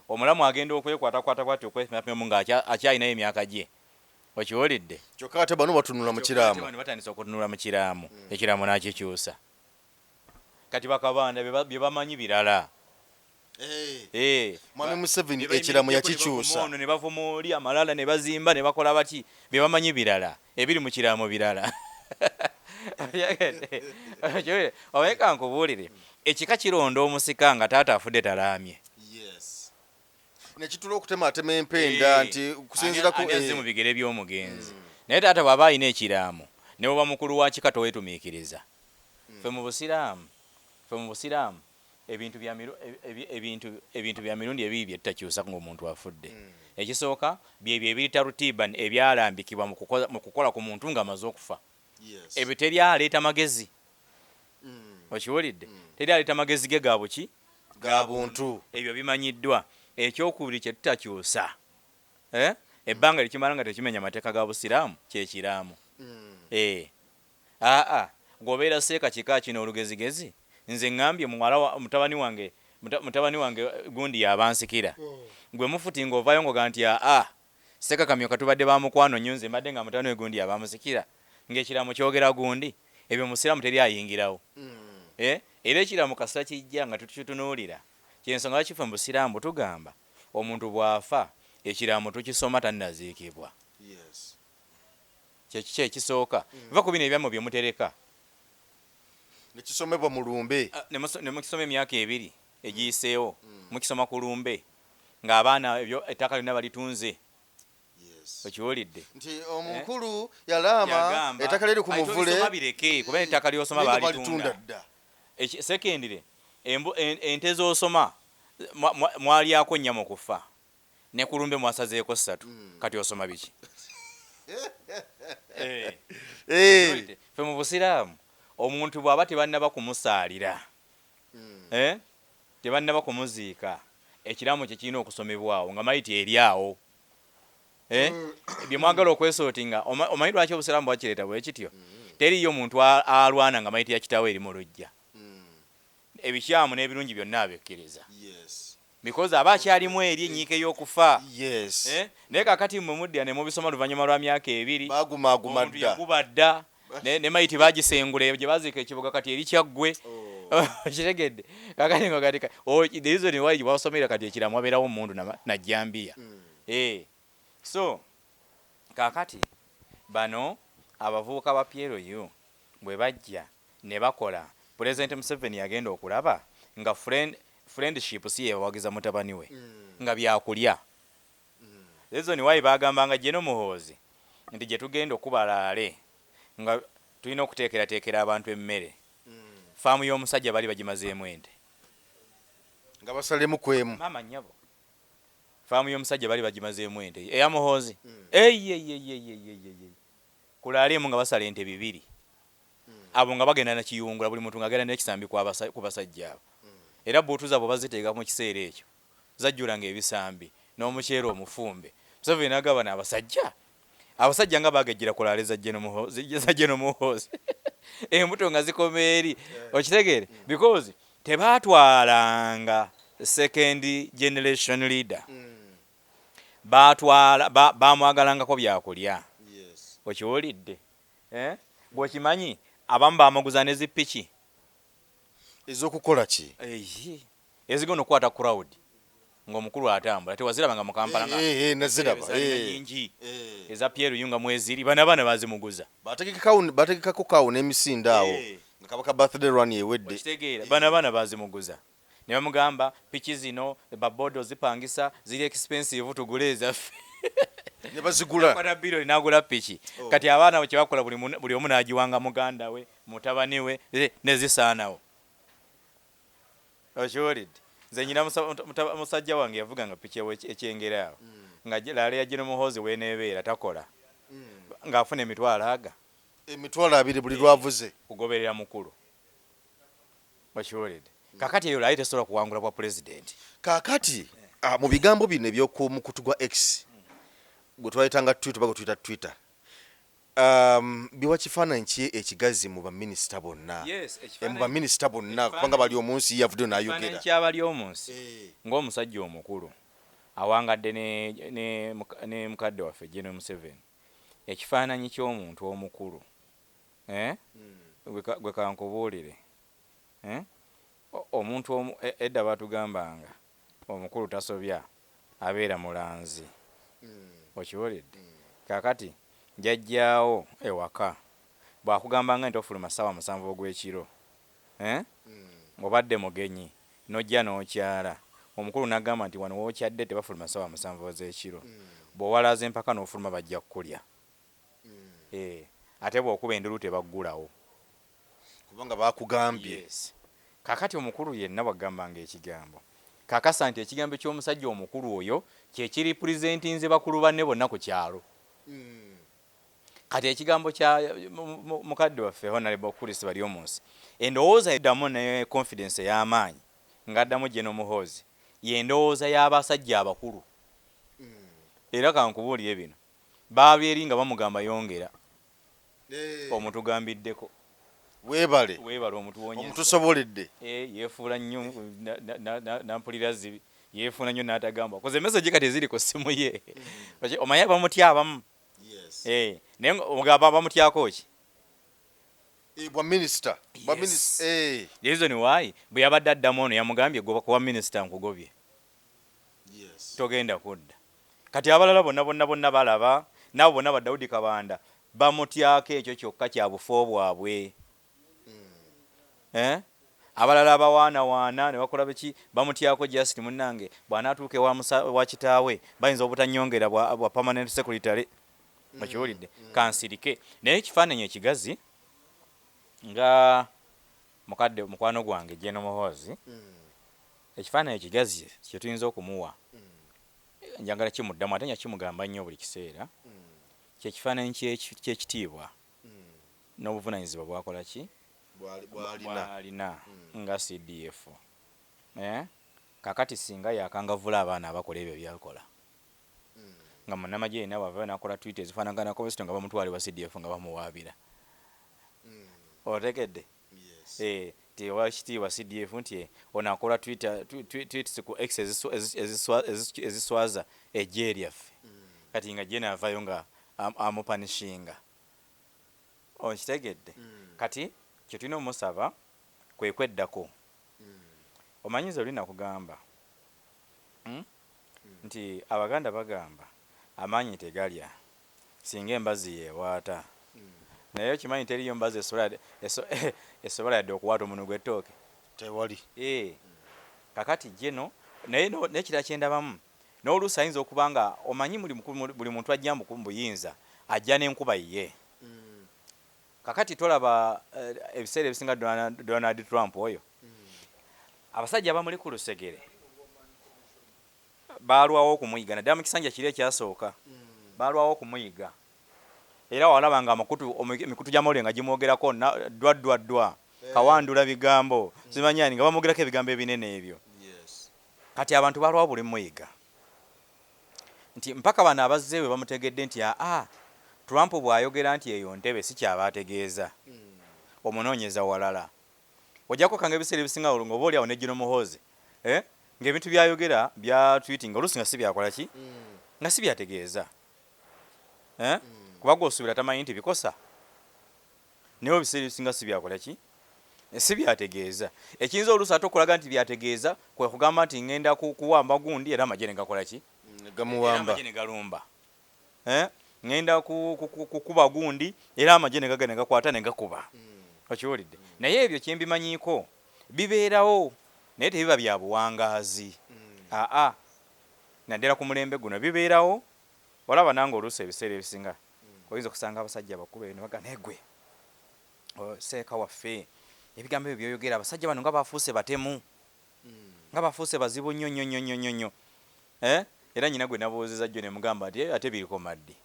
Omulamu agenda okwekwatakwata kwati okwesimamu ng'akyalinayo emyaka gye. Okiwulidde? Kyokka ate bano batunula mu kiraamu. Bano batandisa okutunula mu kiraamu. Ekiraamu n'akikyusa. Kati bakabanda bye bamanyi birala. Mwami Museveni ekiramu yakikyusa. Ono ne bava muli amalala ne bazimba ne bakola bati bye bamanyi birala. Ebiri mu kiraamu birala. Oweka nkubuulire ekika kironda omusika nga taata afudde talaamye. Nekitula okutematema empenda nti kusinzira ku mu bigere by'omugenzi. Naye taata bw'aba alina ekiraamu ne bw'oba mukulu wa kika toweetumiikiriza. Ffe mu Busiraamu ebintu bya mirundi ebiri bye tutakyusa ng'omuntu afudde. Ekisooka byebyo ebiyita rutiba ebyalambikibwa mu kukola ku muntu ng'amaze okufa. Ebyo teri aleeta magezi. Okiwulidde? Teri aleeta magezi ge ga buki? Ga buntu. Ebyo bimanyiddwa. Ekyokubiri kye tutakyusa. Ebbanga likimala nga tekimenya mateeka ga Busiraamu kyekiraamu. Ng'obeera seeka kika kino olugezigezi nze ngambye mutabani wange gundi yabansikira gwe mufuti ng'ovaayo ngoga nti sekakamyo katubadde bamukwano nnyo nze mbadde nga mutabani we gundi yabamusikira ng'ekiramu kyogera gundi ebyo musiraamu teri ayingirawo era ekiramu kasita kijja nga tukitunuulira kyensonga lwaki ffe mu busiraamu tugamba omuntu bw'afa ekiramu tukisoma tannaziikibwa kyekiki ekisooka va ku bino ebyammwe bye mutereka nekisomebwa mu lumbe ne mukisoma emyaka 2 egiyiseewo mukisoma ku lumbe ng'abaana ebyo ettaka lyonna balitunze okiwulidde nti omukulu yalaama ettaka liri ku muvule bireke kuba ettaka lyosoma balitunda sekendire ente z'osoma mwalyako nnyama okufa ne ku lumbe mwasazeeko 3 kati osoma biki ffe mu busiraamu omuntu bw'aba tebannaba kumusaalira tebannaba kumuziika ekiramu kye kirina okusomebwawo nga mayiti eri awo bye mwagala okwesootinga omanyi lwaki obusiraamu bwakireeta bwe kityo teriyo omuntu alwana nga mayiti ya kitaawe eri mu lujja ebikyamu n'ebirungi byonna abekkiriza because aba akyalimu eri enyiika ey'okufa naye kakati mwe mudda ne mubisoma luvannyuma lwa myaka 2 bagumaguma dda yagubadda ne mayiti bagisengula gye baziika ekibuga kati eri kyaggwe kitegedde kakati ngogatika the reason why wasomera kati ekiramu wabeerawo omundu najjambiya so kakati bano abavubuka ba PLU bwe bajja ne bakola President Museveni yagenda okulaba nga friendship si yewagiza mutabani we nga byakulya reason why bagambanga General Muhoozi nti gye tugenda okubalaale nga tulina okuteekerateekera abantu emmere faamu y'omusajja bali bagimazeemu ente nga basalemu kwemu mama nnyabo faamu y'omusajja bali bagimazeemu ente eya Muhoozi kulaaleemu nga basala ente 2 abo nga bagenda nakiyungula buli muntu ng'agenda n'ekisambi ku basajja abo era bw'otuza bwe baziteeka mu kiseera ekyo zajjulanga ebisambi n'omuceere omufumbe Museveni n'agabana abasajja nga bagejjera kulaale za General Muhoozi embuto nga zikoma eri okitegeere because tebaatwalanga second generation leader bamwagalangako byakulya okiwulidde bw'okimanyi abamu bamaguza ne zipiki ez'okukola ki ezigenda okukwata crowd ng'omukulu atambula tewaziraba nga mu Kampala naziraba nyingi eza PLU nga mweziri bana bazimuguza bategekako kawo n'emisinde awo nga kabaka birthday run ewedde kitegeera bana bazimuguza ne bamugamba piki zino babodo zipangisa ziri expensive tugule ezaffe ne bazigula kwata biro n'agula piki kati abaana kye bakola buli omu n'agiwanga muganda we mutabani we nezisaanawo okiwulidde nze nyina musajja wange yavuganga piki ekyengera awo nga laale ya General Muhoozi weeneebeera takola ng'afuna emitwalo 2 buli lwavuze kugoberera mukulu okiwulidde kakati eyo laale tesobola kuwangula bwa pulezidenti kakati mu bigambo bino eby'omukutu gwa X gwe twayitanga Twitter biwa kifaananyi ki ekigazi mu baminisita bonna mu baminisita bonna kubanga bali omunsi yavuddeyo n'ayogera kyabali omunsi ng'omusajja omukulu awangadde ne mukadde waffe General Museveni ekifaananyi ky'omuntu omukulu gwe kankubuulire omuntu edda batugambanga omukulu tasobya abeera mulanzi okiwulidde kakati njajjaawo ewaka bw'akugambanga nti ofuluma ssaawa 7 ogw'ekiro obadde mugenyi n'ojja n'okyala omukulu n'agamba nti wano wookyadde tebafuluma ssaawa 7 ez'ekiro bw'owalaza empaka n'ofuluma bajja kukulya ate bw'okuba endulu tebaggulawo kubanga bakugambye kakati omukulu yenna bwagambanga ekigambo kakasa nti ekigambo ky'omusajja omukulu oyo kyekiri pulizentinze bakulu banne bonna ku kyalo kati ekigambo kya mukadde waffe Honorable Chris Baryomunsi endowooza eddamu ne confidence ey'amaanyi ng'addamu General Muhoozi y'endowooza y'abasajja abakulu era kankubuulire bino baaba eri nga bamugamba yongera omutugambiddeko weebale omutuwonye omutusoboledde yeefuula nnyo nampulira zibi yeefuna nnyo n'atagamba koze message kati eziri ku ssimu ye omanyi abamutya abamu naye ogamba bamutyako ki bwa minisita reason why bwe yabadde addamu ono yamugambye goba kuwa minisita nkugobye togenda kudda kati abalala bonna balaba nabo bonna ba Daudi Kabanda bamutyako ekyo kyokka kya bufo bwabwe abalala abawaanawaana ne bakola biki bamutyako just munnange bw'anaatuuka wa kitaawe bayinza obutanyongera bwa permanent secretary bakiwulidde kansirike naye ekifaananyi ekigazi nga mukadde mukwano gwange Jeno Muhoozi ekifaananyi ekigazi kye tuyinza okumuwa njagala kimuddamu ate nyakimugamba nnyo buli kiseera kyekifaananyi kyekitiibwa n'obuvunanyizibwa bwakola ki bwalina nga CDF kakati singa yakangavula abaana abakola ebyo byakola nga munnamagye yenna bwava nakola tweet ezifaanagana Kobesito nga bamutwalibwa CDF nga bamuwaabira otegedde ti wakitiibwa CDF nti ono akola tweets ku X eziswaza ejje eryaffe kati nga je naavayo nga amupanishinga okitegedde kati kye tulina omusaba kwekweddako omanyiza oli nakugamba nti Abaganda bagamba amaanyi tegalya singa embazi yeewaata naye okimanyi teriyo mbazi esobola yadde okuwaata omuno gw'ettooke tewali kakati Jeno naye nekirala kyendabamu n'oluusi ayinza okuba nga omanyi buli muntu ajja mu buyinza ajja n'enkuba ye kakati tolaba ebiseera ebisinga Donald Trump oyo abasajja abamuli ku lusegere baalwawo okumuyiga naddala mu kisanja kiri ekyasooka baalwawo okumuyiga era walaba nga emikutu gy'amawulire nga gimwogerako ddwa kawandula bigambo zimanyani nga bamwogerako ebigambo ebinene ebyo kati abantu balwawo buli muyiga nti mpaka bano abazzeewe bamutegedde nti Trump bw'ayogera nti eyo ntebe si kyaba ategeeza omunoonyeza walala ojjako kanga ebiseera ebisinga ng'oba oli awo ne Jeno Muhoozi ng'ebintu byayogera bya tweeting oluusi nga si byakola ki nga si byategeeza kuba gw'osuubira tamanyi nti bikosa naye ebiseera ebisinga si byakola ki si byategeeza ekiyinza oluusi ate okulaga nti byategeeza kwe kugamba nti ngenda kuwamba gundi era amagye ne gakola ki gamuwamba ne galumba ngenda kukuba gundi era amagye ne gagenda gakwata ne gakuba okiwulidde naye ebyo kyembimanyiiko bibeerawo naye tebiba bya buwangaazi naddala ku mulembe guno bibeerawo olaba nange oluusi ebiseera ebisinga oyinza okusanga abasajja abakulu ne baga negwe seeka waffe ebigambo ebyo byoyogera abasajja bano nga bafuuse batemu nga bafuuse bazibu nnyo era nyina gwe nabuuzizza jjo ne mugamba nti ate biriko maddi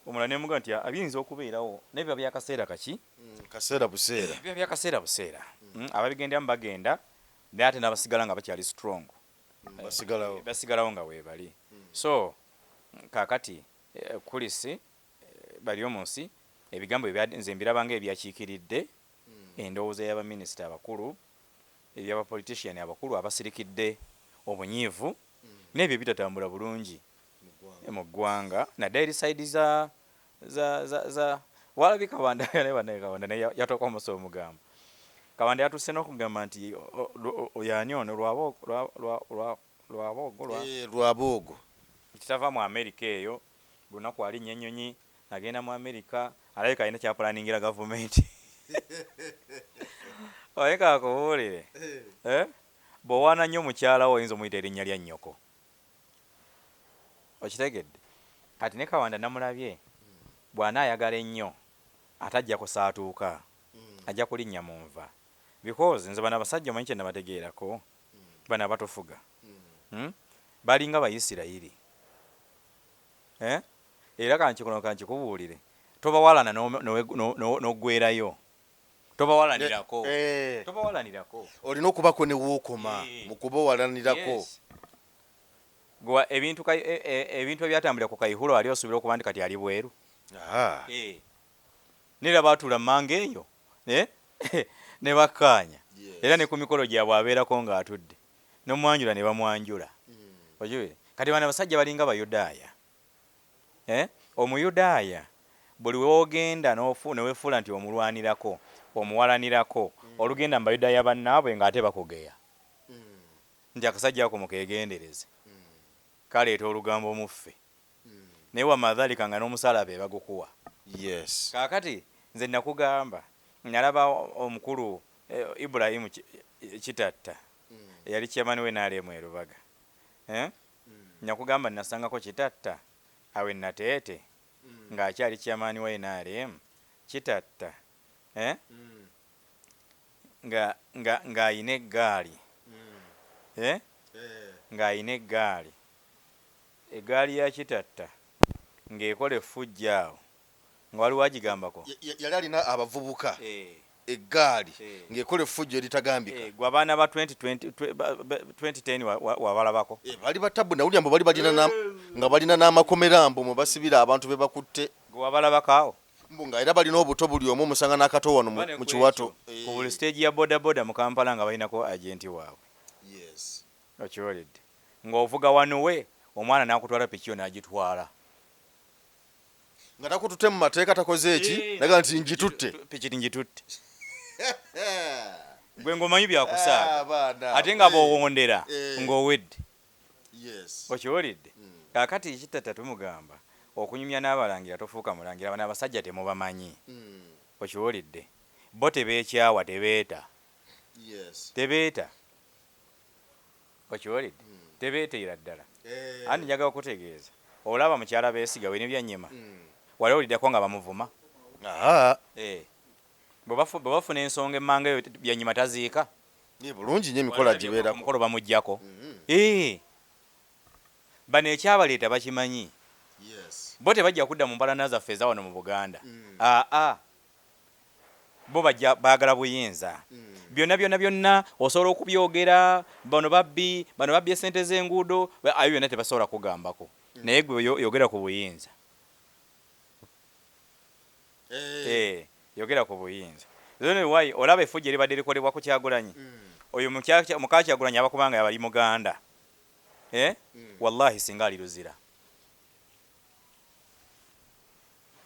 omulala ne mugamba nti abiyinza okubeerawo naye biba byakaseera kaki kaseera buseera biba byakaseera buseera ababigenderamu bagenda naye ate n'abasigala nga bakyali strong basigalawo nga weebali so kakati kulisi bali omunsi ebigambo nze mbirabanga ebyakiikiridde endowooza y'abaminisita abakulu eby'abapolitician abakulu abasirikidde obunyiivu n'ebyo bitatambula bulungi mu ggwanga naddala eri saidi za walabi Kabanda naye yatoka omusa omugamba Kabanda yatuuse n'okugamba nti yani ono lwaboogo kitava mu Amerika eyo lunaku alinnya ennyonyi agenda mu Amerika alabika alina kyapulaningira gavumenti oleka akubuulire bw'owaana nnyo mukyala wo oyinza omuyita erinnya lya nnyoko okitegedde kati ne Kawanda namulabye bw'anaayagala ennyo atajja kusaatuuka ajja kulinnya mu nva because nze bano abasajja omanyi kye nabategeerako bano abatufuga balinga Bayisirayiri era kankikubuulire tobawalana n'oggwerayo tobawalanirako olina okubako ne wookoma mu kubawalanirako ebintu ebyatambulira ku Kaihulo ali osuubira okuba nti kati ali bweru nera baatuula mmanga eyo ne bakkaanya era ne ku mikolo gyabwe abeerako ng'atudde n'omwanjula ne bamwanjula okiwulire kati bano abasajja balinga bayudaaya omuyudaaya buli woogenda ne weefuula nti omulwanirako omuwalanirako olugenda mu bayudaaya bannaabwe ng'ate bakugeya nti akasajja ako mukeegendereze kaleeta olugambo muffe naye wamadhalika nga n'omusalaba ebagukuwa kaakati nze nakugamba nalaba omukulu Ibrahimu Kitatta yali chairman we NRM e Rubaga nakugamba nasangako Kitatta awe nateete ng'akyali chairman we NRM Kitatta ng'ayina eggaali ng'ayina eggaali ya Kitatta ng'ekola effujjo awo nga waliwo agigambako yali alina abavubuka eggaali ng'ekola effujjo eritagambika gwe abaana ba 2010 wabalabako bali batabu nawulya mbu bali nga balina n'amakomerambo mwe basibira abantu be bakutte gwe wabalabako awo mbu nga era balina obuto buli omu omusanga n'akato wano mu kiwato ku buli stage ya bodaboda mu Kampala nga balinako agenti waabwe okiwulidde ng'ovuga wano we omwana n'akutwala pikiyo n'agitwala nga takututte mu mateeka takoze eki naga nti njitutte pikiti njitutte gwe ng'omanyi byakusaaga ate nga bw'owondera ng'owedde okiwulidde kaakati Kitatta tumugamba okunyumya n'abalangira tofuuka mulangira bano abasajja temubamanyi okiwulidde bo tebeekyawa tebeeta okiwulidde tebeeteera ddala andi njagala okutegeeza olaba mukyala beesiga we ne byanyima wali oliddako nga bamuvuma bwe bafuna ensonga emmanga eyo byanyima taziika bulungi nnyo emikola gibeerako omukolo bamuggyako bano ekyabaleeta bakimanyi bo tebajja kudda mu mpalana zaffe eza wano mu Buganda bo baagala buyinza byonna osobola okubyogera bano babbi esente z'enguudo ayo byonna tebasobola kugambako naye gwe yogera ku buyinza yogera ku buyinza why olaba effujjo eribadde likolebwa ku Kyagulanyi oyo muka Kyagulanyi abakubanga yabali Muganda wallahi singa aliruzira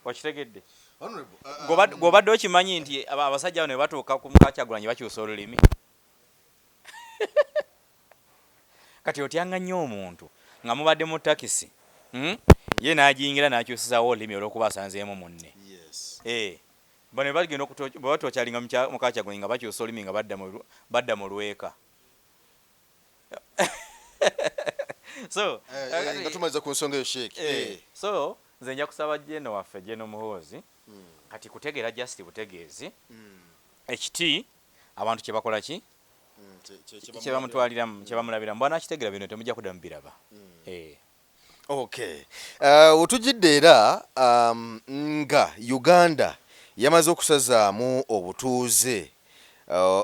wakitegedde gobadde okimanyi nti abasajja bano batuuka ku muka Kyagulanyi bakyusa olulimi kati otyanga nnyo omuntu nga mubadde mu takisi ye n'agiyingira n'akyusizaawo olulimi olw'okuba asanzeemu munne bano bagenda batokyalinga muka Kyagulanyi nga bakyusa olulimi nga badda mu lweka nga tumaliza ku nsonga eyo sheeki so nze nja kusaba Jeno waffe Jeno Muhoozi kati kutegeera just butegeezi ekiti abantu kye bakola ki kye bamutwaliramu kye bamulabiramu bwana akitegeera bino temujja kudda mu biraba okay otujjidde era nga Uganda yamaze okusazaamu obutuuze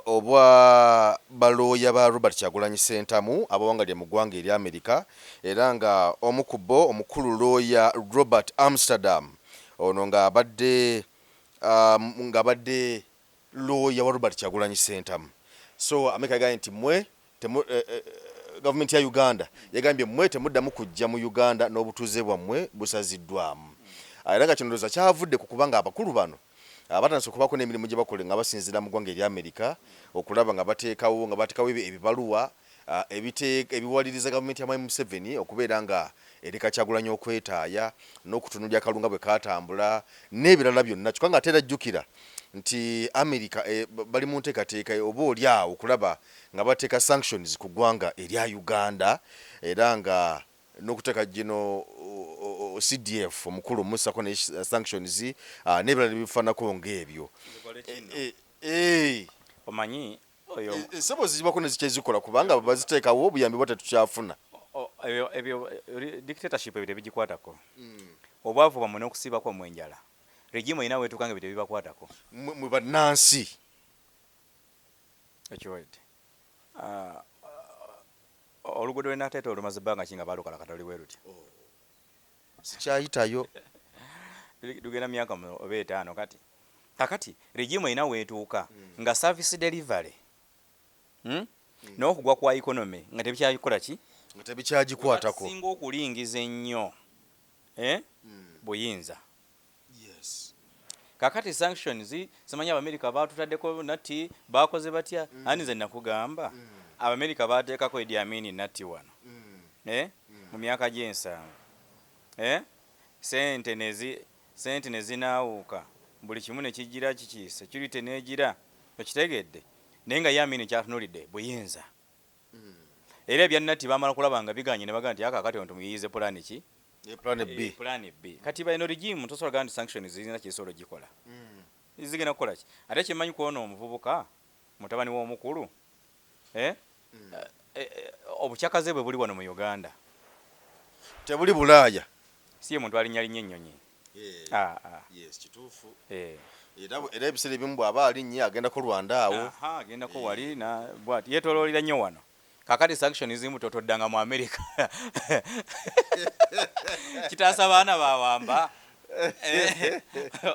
obwa balooya ba Robert Kyagulanyi Ssentamu abawangalira mu ggwanga eri Amerika era nga omukubbo omukulu looya Robert Amsterdam ono ng'abadde looya wa Robert Kyagulanyi Ssentamu so Amerika yagambye nti mmwe gavumenti ya Uganda yagambye mmwe temuddamu kujja mu Uganda n'obutuuze bwammwe busaziddwamu era nga kino kyavudde ku kubanga abakulu bano abatandise okubako n'emirimu gye bakole nga basinzira mu ggwanga eri Amerika okulaba nga bateekawo ebibaluwa ebiwaliriza gavumenti ya Mwai Museveni okubeera nga ereka Kyagulanyi okwetaaya n'okutunulya akalunga bwe katambula n'ebirala byonna kyokka nga ate era jjukira nti Amerika bali mu nteekateeka oba oli awo okulaba nga bateeka sanctions ku ggwanga erya Uganda era nga n'okuteeka gino CDF omukulu musako ne sanctions n'ebirala bifaanako ng'ebyo omanyi oyo ensebo zibako ne zikyezikola kubanga baziteekawo obuyambi bwa tetukyafuna ebyo dictatorship ebyo tebigikwatako obwavu bwamwe n'okusiibako mu enjala regimu erina weetuuka nga ebyo tebibakwatako mwe bannansi ekiwedde oluguudo lwe nateeta olumaze ebbanga ki nga baalukalakata oli bwe lutya sikyayitayo lugenda myaka oba 5 kati kakati regime ina wetuuka nga service delivery n'okugwa kwa economy nga tebikyagikola ki nga tebikyagikwatako singa okulingiza ennyo buyinza. Kakati sanctions simanyi Abamerika batutaddeko nati bakoze batya ani nze nakugamba Abamerika bateekako Idi Amin nati wano mu myaka gy'ensanvu sente nezinaawuuka buli kimu ne kijira kikiise kirite neegira okitegedde naye nga ye Amin kyatunulidde buyinza era ebya nati bamala kulaba nga biganye ne bagamba nti akakati ono tumuyiyize pulaani ki Plan B. Kati baino regime tosobola gandi sanctions zirina kisobola gikola. Zigenda kukola ki? Ate kimanyi kuona omuvubuka mutabani w'omukulu obukyakaze bwe buli wano mu Uganda. Tebuli Bulaaya. Siye muntu alinya ennyonyi. Yes, kituufu. Era ebiseera ebimu bw'aba alinnye agenda ku Rwanda awo. Agenda ko wali na bwati yetoloolera nnyo wano. Kakati sanctions zimu totoddanga mu America. Kitaasa baana bawamba.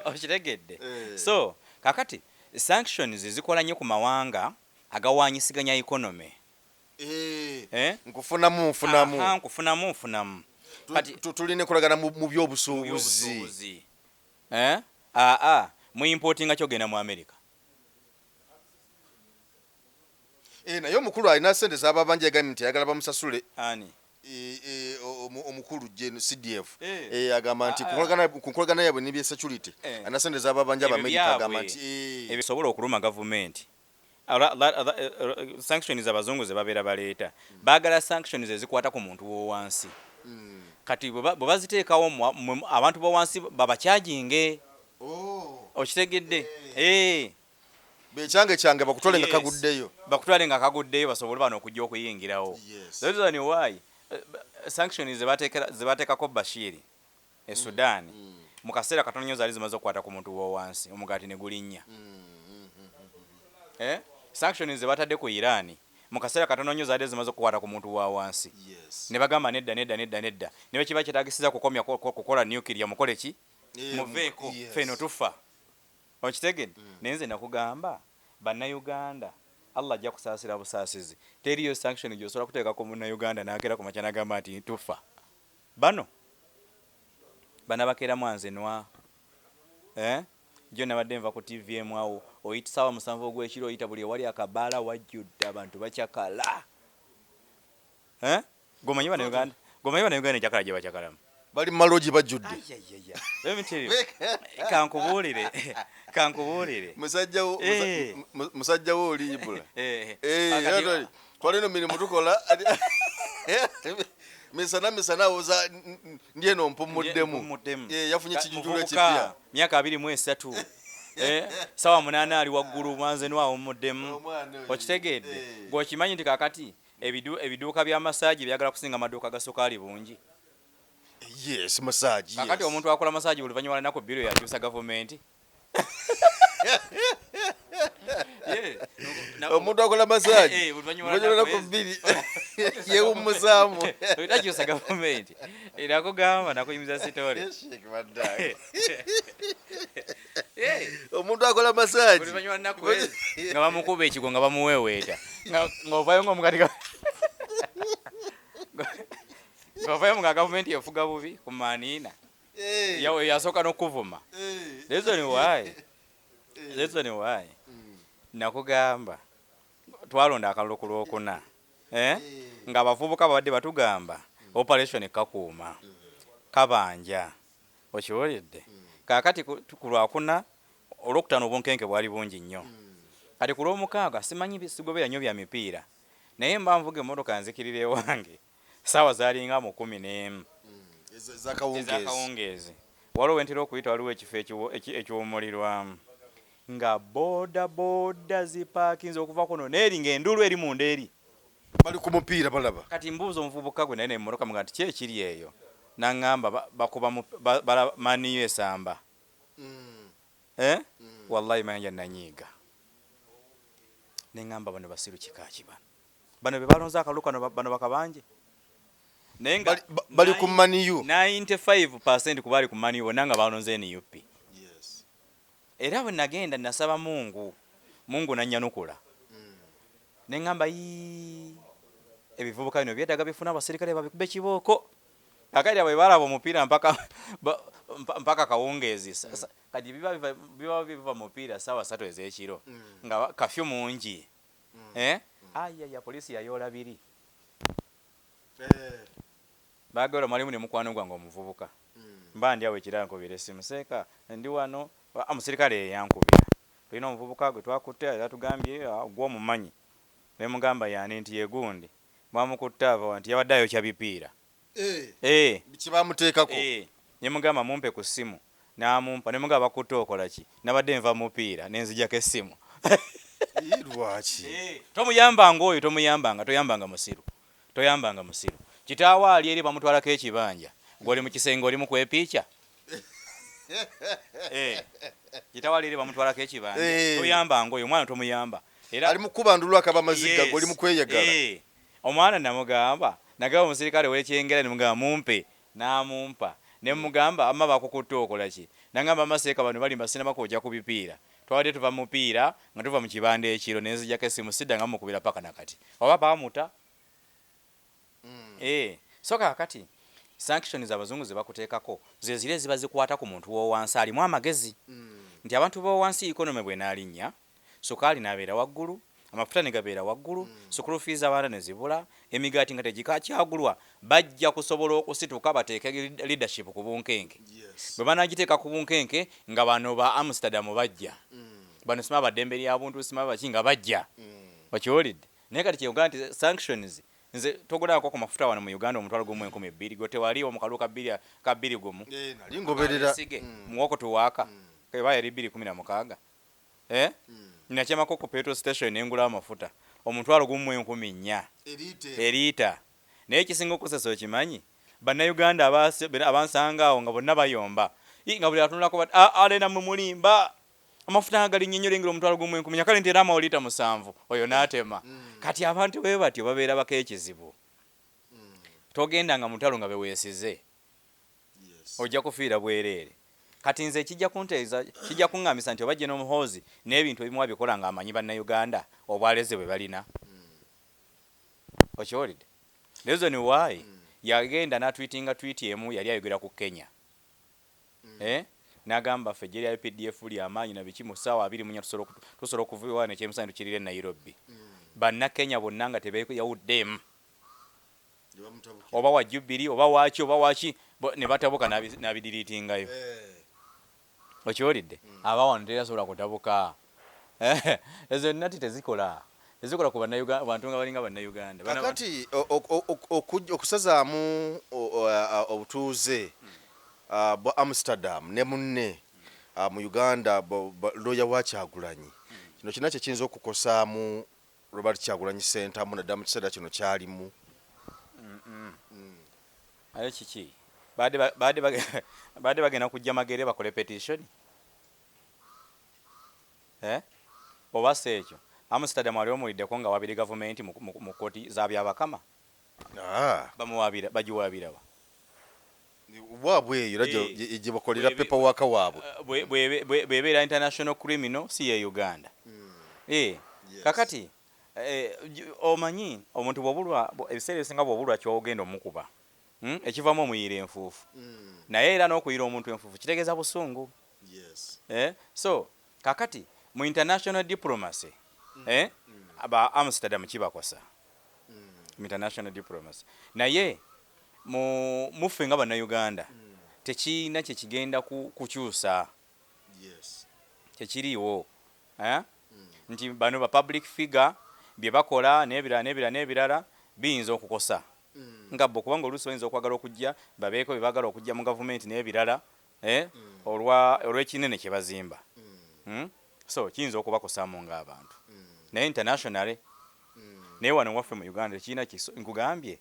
Okitegedde. So, kakati sanctions zikola nnyo ku mawanga agawanyisiganya economy. Nkufunamu. Kati tuline kulagana mu byobusuubuzi. Mu importinga kyogenda mu America. Naye omukulu alina sente z'ababanja yagambye nti ayagala bamusasule. Ani? Omukulu Gen CDF. Agamba nti kunkolagana yabwe n'ebya security. Ana sente z'ababanja Abamerika agamba nti ebisobola okuluma gavumenti. Sanctions abazungu ze babeera baleeta. Baagala sanctions ezikwata ku muntu w'owansi. Kati bwe baziteekawo abantu b'owansi babakyajinge. Okitegedde? Becyange bakutwale nga kaguddeyo. Bakutwale nga kaguddeyo basobole bano okujja okuyingirawo. That is why sanctions zebateekako Bashir e Sudan mu kaseera katono nnyo zaali zimaze okukwata ku muntu w'owansi omugaati ne gulinnya. Sanctions zebatadde ku Iran mu kaseera katono nnyo zaali zimaze okukwata ku muntu wa wansi. Ne bagamba nedda. Ne bwe kiba kyetagisiza kukomya kukola nuclear mukole ki? Muveeko feno tufa. Okitegedde? Naye nze nakugamba bannayuganda Allah ajja kusaasira busaasizi. Teriyo sanction gy'osobola kuteekako munnayuganda n'akeera ku makya n'agamba nti tufa. Bano bakeera mwanzenwa. Jjo nabadde nva ku TV emu awo oyita ssaawa 7 ogw'ekiro oyita buli ewali akabaala wajjudde abantu bakyakala. Gomanyi bannayuganda enjakala gye bakyakalamu. Bali maloji bajjudde. Let me tell you. Kankubuulire. Musajja wo oli Ibula. Twalino mirimu tukola. Misana oza ndiye no mpumuddemu. Yafunye kijujule kipya. Myaka 23. Sawa 8 ali waggulu mwanzenwa omuddemu. Okitegedde. Gwokimanyi nti kakati ebiduuka bya massage byagala kusinga maduuka ga sukali bungi. Yes, massage. Kakati omuntu akola massage oluvannyuma lw'ennaku 2 yakyusa gavumenti. Omuntu akola massage. Oluvannyuma lw'ennaku 2 yeewummuzaamu. Takyusa gavumenti. Era kugamba nakuyimiza sitole. Omuntu akola massage. Oluvannyuma lw'ennaku nga bamukuba ekigo nga bamuweeweeta. Ng'ovaayo ng'omukati ng'ovaayo nga gavumenti efuga bubi ku maaniina. Yasooka n'okuvuma. Reason why nakugamba twalonda akalulu ku Lwokuna nga abavubuka babadde batugamba operation kakuuma kabanja okiwulidde. Kaakati ku Lwakuna Olwokutaano obunkenke bwali bungi nnyo. Kati ku Lwomukaaga simanyi bisigobera nnyo bya mipiira naye mba nvuga emmotoka nzikirira ewange ssaawa zaalinga mu 11 ez'akawungeezi. Waliwo wentera okuyita waliwo ekifo ekiwummulirwamu nga boda zipaakinze okuva kuno n'eri ng'endulu eri munda eri. Bali ku mupiira balaba. Kati mbuuza omuvubuka gwe naye n'emmotoka muga nti ki ekiri eyo? N'aŋŋamba bakuba maniyo esamba. Wallahi mayanja nanyiiga. Ne ŋŋamba bano basiru kika ki bano? Bano be balonze akalulu kano bano bakabanje. Naye nga bali ku maniyo 95% ku bali ku maniyo bonna nga balonze NUP. era bwe nagenda nasaba Mungu nannyanukula ne ngamba ebivubuka bino byetaaga bifuna abaserikale babikube kibooko akali abo balaba omupiira mpaka kawungeezi kati biba biva mupiira sawa 3 ez'ekiro nga kafyu mungi ayaya polisi yayoola 2 baagala mwalimu ne mukwano gwange omuvubuka mba ndi awo ekirala nkubira essimu seeka ndi wano omusirikale yankubira tulina omuvubuka gwe twakutte yatugambye gw'omumanyi ne mugamba yani nti yegundi mwamukutte ava nti yabadde ayokya bipiira kibamuteekako ne mugamba mumpe ku ssimu n'amumpa ne mugamba bakutte okola ki nabadde nva mupiira nenzijako essimu lwaki tomuyambanga oyo toyambanga musiru kitaawe ali eri bamutwalako ekibanja ng'oli mu kisenge oli mu kwepiica kitaawe ali eri bamutwalako ekibanja toyambanga oyo omwana tomuyamba era ali mu kubandulwa akaba amaziga ng'oli mu kweyagala omwana namugamba nagamba omusirikale w'ekyengera ne mugamba mumpe n'amumpa ne mugamba ama bakukutte okola ki nagamba amaseeka bano bali masinema kojja ku bipiira twabadde tuva mupiira nga tuva mu kibanda ekiro nenzijako essimu sidda nga mukubira paka nakati oba bamuta so kakati sanctions abazungu ze bakuteekako ze zire ziba zikwata ku muntu w'owansi alimu amagezi nti abantu b'owansi economy bwe naalinnya sukaali n'abeera waggulu amafuta ne gabeera waggulu school fees abaana ne zibula emigaati nga tegikakyagulwa bajja kusobola okusituka bateeke leadership ku bunkenke bwe banagiteeka ku bunkenke nga bano ba Amsterdam bajja bano sima baddembe lyabuntu sima baki nga bajja bakiwulidde naye kati kyeyogaa nti sanctions nze togulako ku mafuta wano mu Uganda omutwalo gumu 1200 gwe tewaliwo mu kalu ka 2 gumu nali ngoberera muwoko tuwaaka keba yali 216 nakyamako ku petrol station nengula amafuta omutwalo gumu 1004 erita naye kisinga okusesa okimanyi bannayuganda abansangaawo nga bonna bayomba nga buli atunulako alena mu mulimba amafuta agali nnyo lengera omutwalo gumu 10 kale nti era amawolita 7 oyo n'atema kati abantu bwe batyo babeera bako ekizibu togenda nga mutalo nga beweesize ojja kufiira bwereere kati nze kijja kunteeza kijja kuŋŋamisa nti obajje n'omuhoozi n'ebintu ebimu abikola nga amanyi bannayuganda obwaleze bwe balina okiwulidde reason why yagenda n'atwitinga tweet emu yali ayogera ku Kenya n'agamba ffe eggye lya UPDF ly'amaanyi na biki mu ssaawa 24 tusobola okuvuba n'ekyemusanyu tukirire e Nairobi bannakenya bonna nga tebeyawuddemu oba wa Jubilee oba waki ne batabuka n'abidiriitingayo okiwulidde abawano terasobola kutabuka ezo nnati tezikola ku bantu nga balinga bannayuganda kakati okusazaamu obutuuze bwa Amsterdam ne munne mu Uganda looya wa Kyagulanyi kino kina kye kiyinza okukosaamu Robert Kyagulanyi Center naddala mu kiseera kino kyalimu ale kiki baade bagenda kujja magere bakole petition oba si ekyo Amsterdam ali omuliddeko nga wabiri gavumenti mu kooti za byabakama bagiwaabirawa waabwe eyo gye bakolera paperwork waabwe bwebeera international criminal si ye Uganda kakati omanyi omuntu bwobulwa ebiseera ebisinga bwobulwa kyogenda omukuba ekivaamu omuyira enfuufu naye era n'okuyira omuntu enfuufu kitegeeza busungu so kakati mu international diplomacy aba Amsterdam kibakosa mu international diplomacy naye muffe nga bannayuganda tekiina kyekigenda kukyusa tekiriiwo nti bano ba public figure bye bakola n'ebirala biyinza okukosa nga bo kubanga oluusi bayinza okwagala okujja babeeko bye baagala okujja mu gavumenti n'ebirala olw'ekinene kye bazimba so kiyinza okubakosaamu ng'abantu naye internationally naye wano waffe mu Uganda tekiina nkugambye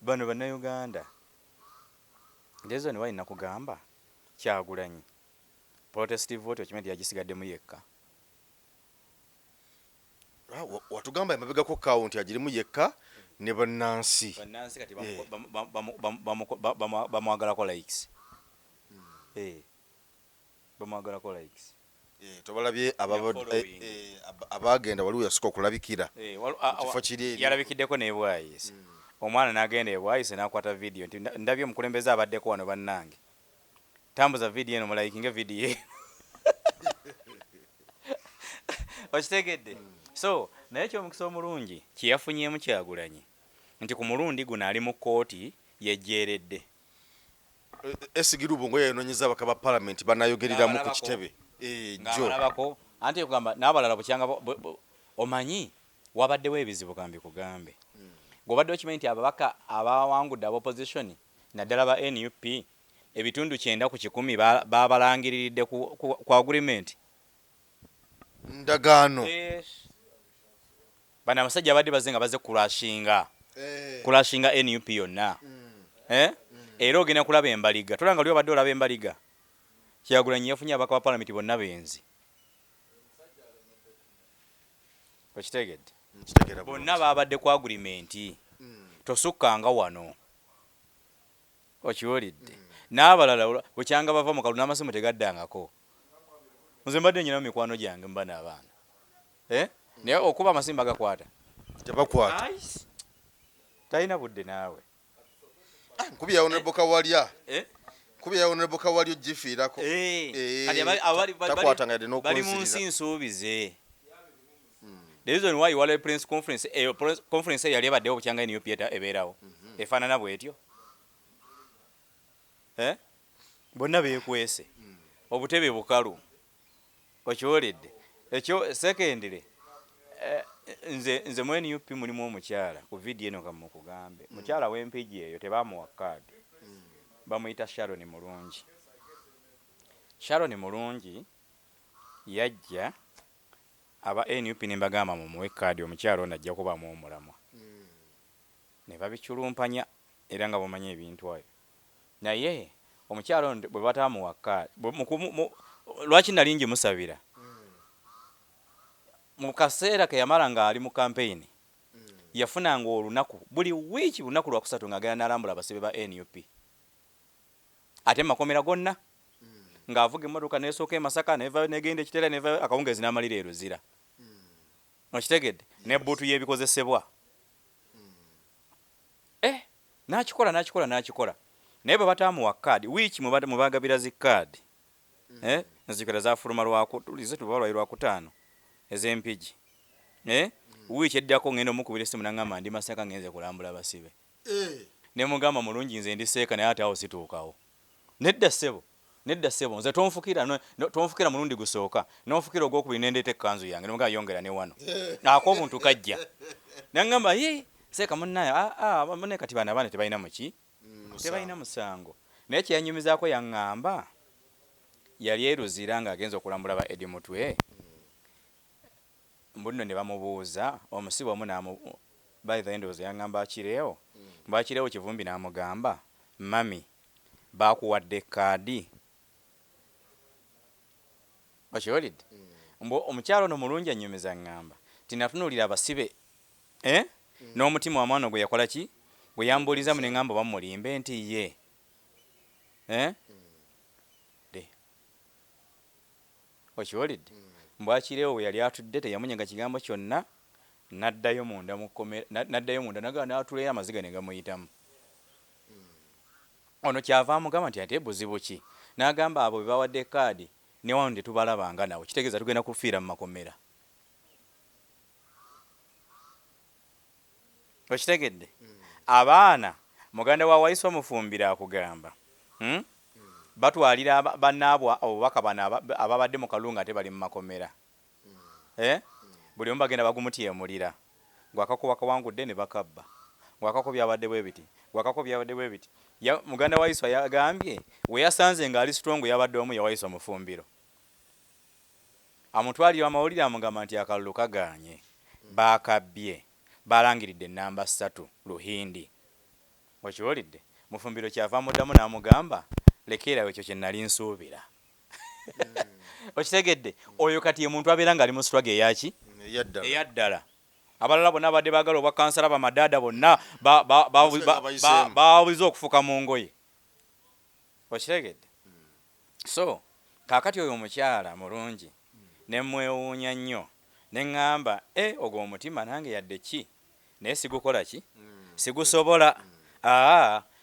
bano bannayuganda ndezo ne walina kugamba Kyagulanyi protestive vote okimanyi yagisigaddemu yekka watugamba emabegako kawunti agirimu yekka ne bannansi kati bamwagalako likes tomwagalako likes tobalabye abagenda waliwo yasooka okulabikira kifo kiri yalabikiddeko n'ebwayise omwana n'agenda ebwayise n'akwata vidiyo nti ndabye omukulembeze abaddeko wano bannange tambuza vidiyo eno mulayikinge vidiyo eno okitegedde so naye kyomukisa omulungi kyeyafunyeemu Kyagulanyi nti ku mulundi guno ali mu kkooti yejjeeredde Esigirubo ngo yayononyeza abakaba parliament banayogereramu ku kitebe ng'abalabako anti okugamba n'abalala bukyanga omanyi wabaddewo ebizibu kambi kugambe ng'obadde okimanyi nti ababaka abawangudde aba opposition naddala ba NUP ebitundu 9 ku 10 babalangiriridde ku agreement ndagaano bana abasajja abadde bazenga baze kulashinga NUP yonna era ogenda kulaba embaliga tolanga lyo badde olaba embaliga Kyagulanyi yafunye abaka ba parliament bonna benzi okitegedde bonna babadde ku agreement tosukkanga wano okiwulidde n'abalala bukyanga bava mu kalulu n'amasimu tegaddangako nze mbadde nyina mu mikwano gyange mba n'abaana naye okuba amasimu bagakwata tebakwata talina budde naawe nkubi yawo nebokawalya kubi yawo nebokawalya ogifiirako bali mu nsi nsuubize the reason why waliwo press conference yali ebaddewo bukyanga NUP ebeerawo efaanana bwetyo bonna beekwese obutebe bukalu okiwulidde ekyo secondly nze mu NUP mulimu omukyala ku vidiyo eno kamukugambe mukyala w'empigi eyo tebamuwa kaadi bamuyita Sharon Mulungi. Sharon Mulungi yajja aba NUP nimbagamba mumuwe kaadi omukyala ono ajja kubamu omulamwa ne babikyulumpanya era nga bamanye ebintu ayo naye omukyala ono bwe batamuwa kaadi lwaki nali ngimusabira mu kaseera ke yamala nga ali mu campaign yafunanga olunaku buli wiiki lunaku lwakusatu ng'agenda n'alambula abasibe ba NUP ate makomera gonna ng'avuga emmotoka n'esooka Masaka negenda Ekitera neva akawungezi n'amalira eruzira okitegedde n'ebbuutu y'ebikozesebwa n'akikola naye bwe bataamuwa kaadi wiiki mubagabira zi kaadi nazikala zafuluma lwakutulize tubalwayi lwakutaano ez'empigi wiiki eddako ngenda omukubira essimu n'aŋŋamba ndi Masaka ngenze kulambula abasibe ne mugamba Mulungi nze ndi seeka naye ate awo situukawo nedda ssebo nze tonfukira mulundi gusooka n'onfukira ogwokubiri nendeeta ekkanzu yange nemugamba yongera ne wano ak'obuntu kajja n'aŋŋamba seeka munnaye munne kati baana abaana tebalina muki tebalina musango naye kyeyanyumizaako yaŋŋamba yali eruzira ng'agenza okulambula ba Edi Mutwe mbuno ne bamubuuza omusibe omu by the end yaŋŋamba akireewo mbwakireewo Kivumbi n'amugamba mami bakuwadde kaadi okiwulidde omukyalo ono Mulungi annyumiza ŋŋamba tinatunuulira abasibe n'omutima wa mwana gwe yakola ki gwe yambuuliza mu ne ŋŋamba bamulimbe nti ye okiwulidde mbwakireewo we yali atudde teyamunyaga kigambo kyonna n'addayo munda n'atuleera amaziga ne gamuyitamu ono kyava amugamba nti ate buzibu ki n'agamba abo be bawadde kaadi ne wano tetubalabanga nawe kitegeeza tugenda kufiira mu makomera okitegedde abaana muganda wa Wayiso Mufumbira akugamba batwalira bannaabwe obubaka bano ababadde mu kalungu ate bali mu makomera buli omu bagenda bagumutyemulira gwakako bakawangudde ne bakabba gwakako byabadde bwe biti muganda wa Wayiso yagambye we yasanze ng'ali strong yabadde omu ya Wayiso Mufumbiro amutwalira amawulire amugamba nti akalulu kaganye bakabbye balangiridde namba 3 Luhindi okiwulidde Mufumbiro kyava muddamu n'amugamba lekeerawo ekyo kye nali nsuubira okitegedde oyo kati ye muntu abeera ng'ali mu struggle eyaki eyaddala abalala bonna abadde baagala obwa kansala bamadaada bonna babuliza okufuka mu ngoye okitegedde so Kaakati oyo omukyala mulungi ne mwewuunya nnyo ne ŋŋamba ogwo omutima nange yadde ki naye sigukola ki sigusobola.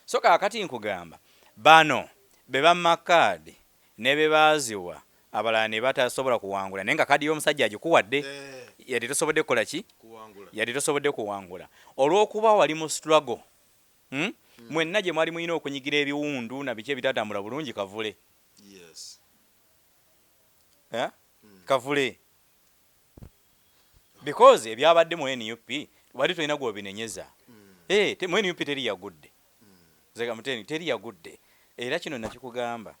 So kaakati nkugamba bano be bamakaadi ne be baaziwa abalala ne batasobola kuwangula naye nga kadi y'omusajja agikuwadde yadde tosobodde kukola ki yadde tosobodde kuwangula olw'okuba wali mu struggle. Mwenna gye mwali mulina okunyigira ebiwundu na biki ebitatambula bulungi kavule. Kavule because ebyabadde mu NUP wali tolina gw'obinenyeza. Mu NUP teri yagudde teri yagudde. Era kino nakikugamba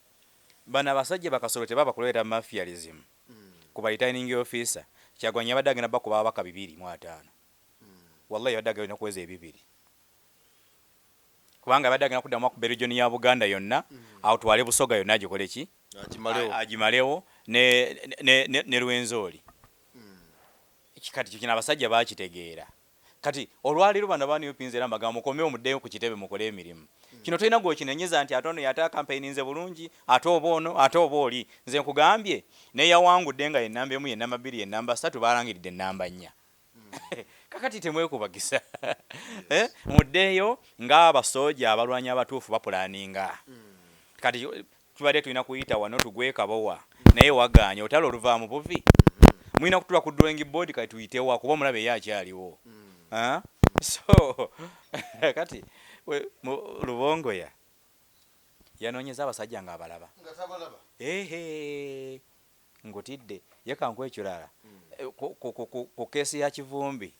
bano abasajja bakasolo tebaba kuleeta mafialism ku returning officer Kyagulanyi yabadde agenda bakuba ababaka 205 wallahi yabadde agenda kuweza ebibiri kubanga yabadde agenda kuddamu ku region ya Buganda yonna awutwale Busoga yonna agikole ki agimalewo ne Rwenzori. Kati kino abasajja bakitegeera. Kati olwaliro bano bani yopinze era magambo mukomewo muddeyo ku kitebe mukole emirimu. Kino tolina gw'okinenyeza nti ate ono yata campaign nze bulungi ate oba ono ate oba oli. Nze nkugambye ne yawangudde nga ennamba emu y'ennamba 2 y'ennamba 3 balangiridde ennamba 4. Kakati temwekubagisa. Muddeyo ng'abasoja abalwanyi abatuufu bapulaninga. Kati tubadde tulina kuyita wano tugwekabowa naye waganya otalo oluvaamu buvi. Mwina kutula ku drawing board kati tuyitewa kuba mulabe yakyaliwo. So kati Lubongoya yanonyeza abasajja nga abalaba ngutidde yekanku ekirala ku keesi ya Kivumbi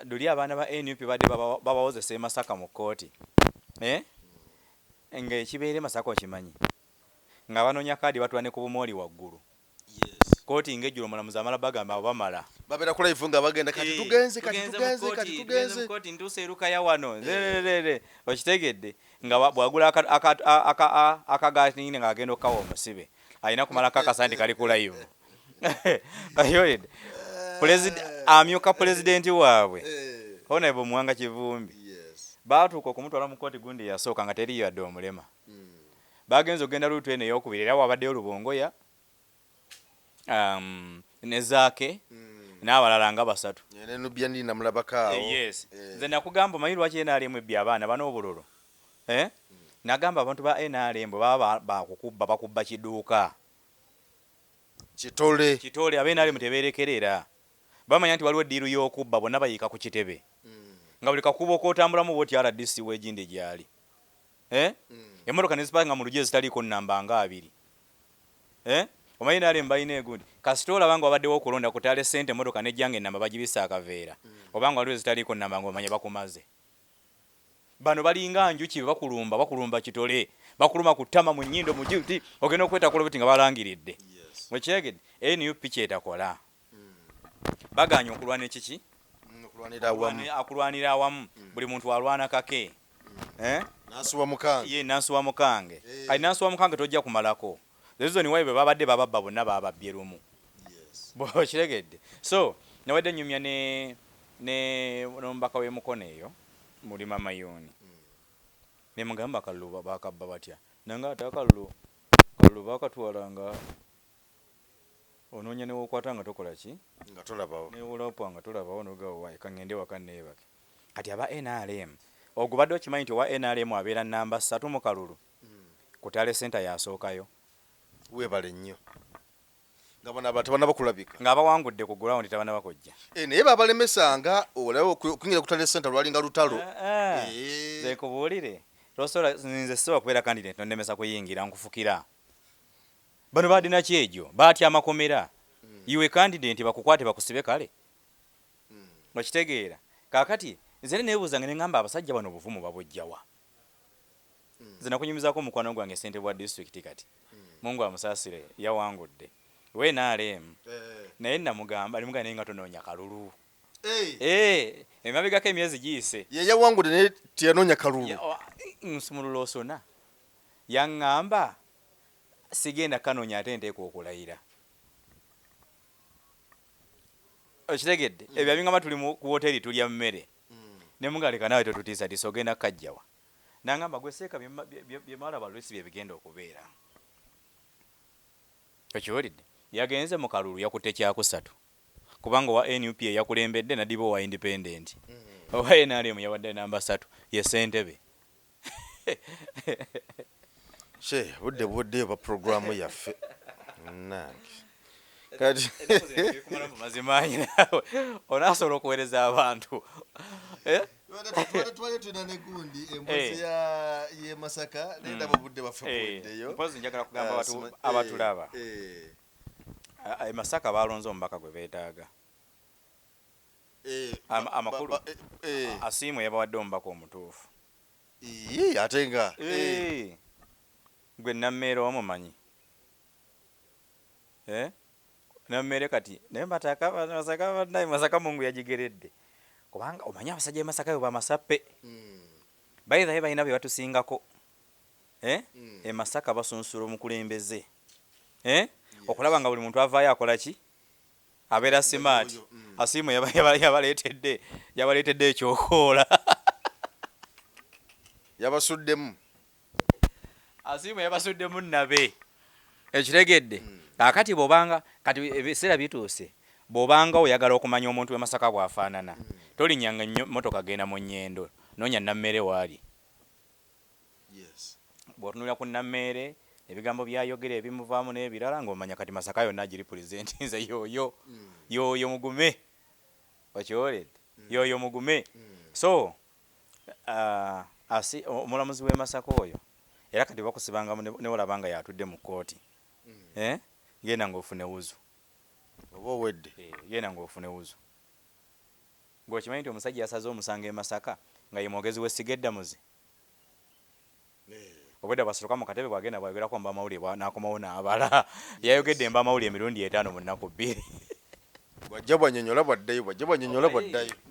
duli abaana ba NUP badde babawozesa Masaka mu kooti nga ekibeere Masaka okimanyi nga banoonya kaadi batwane ku bumooli waggulu. Kooti ngejjulo mulamuzi amala bagamba bamala babera ku live nga bagenda kati tugenze kooti ntuuse eruka ya wano okitegedde nga bwagula akagaati nga agenda okukawa omusibe alina kumala kakasa nti kali ku live. Amyuka pulezidenti waabwe Honorable Muwanga Kivumbi baatuuka okumutwala mu kooti gundi yasooka nga teriyo yadde omulema. Bagenza okugenda luutu eno ey'okubiri era wabaddeyo Lubongoya ne Zaake n'abalala nga 3. Nze nakugamba omanyi lwaki NRM ebbye abaana ban'obululu. Nagamba abantu ba NRM baba bakubba kiduuka kitole aba NRM tebeerekerera bamanya nti waliwo eddiiru y'okubba bonna bayiika ku kitebe nga buli kakuba okotambulamu bwoti RDC wegindi gyali. Emmotoka nezipanga mu lugye zitaliiko nnamba nga 2. Omanyi NRM balina egundi kasita olaba nga wabaddewo okulonda kutale ssente emmotoka nejjanga ennamba bagibisa akaveera obanga waliwo zitaliiko nnamba ng'omanya bakumaze. Bano balinga njuki bakulumba kitole bakuluma ku ttama mu nnyindo mu jiti ogenda okweta kulobeti nga balangiridde. Wekyegedde NUP kyetakola baganya okulwana ekiki akulwanira awamu buli muntu alwana kake nansuwa mukange kali nansuwa mukange tojja kumalako zezo ni waibe babadde bababba bonna bababbye lumu. Kiregedde so nawadde nyumya ne nombaka w'emukono eyo mulima mayoni ne mugamba kalulu bakabba batya nanga ate kalulu bakatwalanga onoonya newokwata nga tokola ki nga tolabawo newolapwa nga tolabawo nogawa kangende waka neebake. Kati aba NRM ogubadde okimanyi nti owa NRM abeera namba 3 mu kalulu kutale center yasookayo webale nnyo nga bano abantu banabakulabika nga abawangudde ku ground tabana bakojja naye babalemesanga olawo okunyira kutale center lwalinga lutalo. Ze kubuulire losola nze siwa kubeera candidate nondemesa kuyingira nkufukira bano badina kyejo batya amakomera iwe candidate bakukwate bakusibe kale okitegeera. Kakati nze neebuuza nga ngamba abasajja bano obuvumu babojjawa. Nze nakunyumizaako omukwano gwange ssente bwa district kati Mungu amusaasire yawangudde we NRM naye namugamba limuga naye nga tonoonya kalulu emabegako emyezi giyise ye yawangudde naye tiyanoonya kalulu nsumulula osona yaŋŋamba sigenda kanoonya ate nteeka okulayira. Okitegedde ebyo abingamba tuli ku woteri tulya mmere ne mugaleka nawe totutiisa ti sogenda kajjawa nangamba gwe seeka bye mala balwesi bye bigenda okubeera okiwulidde yagenze mu kalulu yakutte kyakusatu kubanga wa NUP yakulembedde nadibo wa independent owa NRM yawadde namba 3 ye ssentebe she budde ba programu yaffe nange kati mazimanyi nawe onasobola okuweereza abantu twali tulina ne gundi embuzi ye Masaka nendaba budde baffe kuweddeyo mpozi njagala kugamba abatulaba Masaka balonze omubaka gwe beetaaga amakulu Asiimwe yabawadde omubaka omutuufu ate nga gwe Nammeere omumanyi Nammeere kati naye Masaka Mungu yagigeredde kubanga omanyi abasajja Masaka bwe bamasappe bayithaye balina bye batusingako Masaka basunsula omukulembeze okulaba nga buli muntu avaayo akola ki abeera smart Asiimwe yabaleetedde ekyokoola yabasuddemu Asiimwe yabasuddemu nabe ekitegedde kakati bobanga kati ebiseera bituuse bobanga oyagala okumanya omuntu we Masaka bwafaanana tolinyanga nnyo motoka genda mu nnyendo noonya Nammeere waali bw'otunulira ku Nammeere ebigambo byayogera ebimuvaamu n'ebirala ng'omanya kati Masaka yonna agiri pulezidenti nze yoyo mugume okiwoledde yoyo mugume so omulamuzi w'e Masaka oyo era kati bakusibanga ne olabanga yatudde mu kkooti genda ng'ofune wuzu oba owedde genda ng'ofune wuzu ng'okimanyi nti omusajja yasaze omusanga e Masaka nga ye mwogezi w'essiga eddamuzi obwedda basoloka mu katebe bwagenda bwayogerako mba mawulire n'akomawo n'abala yayogedde emba mawulire emirundi 5 mu nnaku 2 bwajja bwanyonyola bwaddayo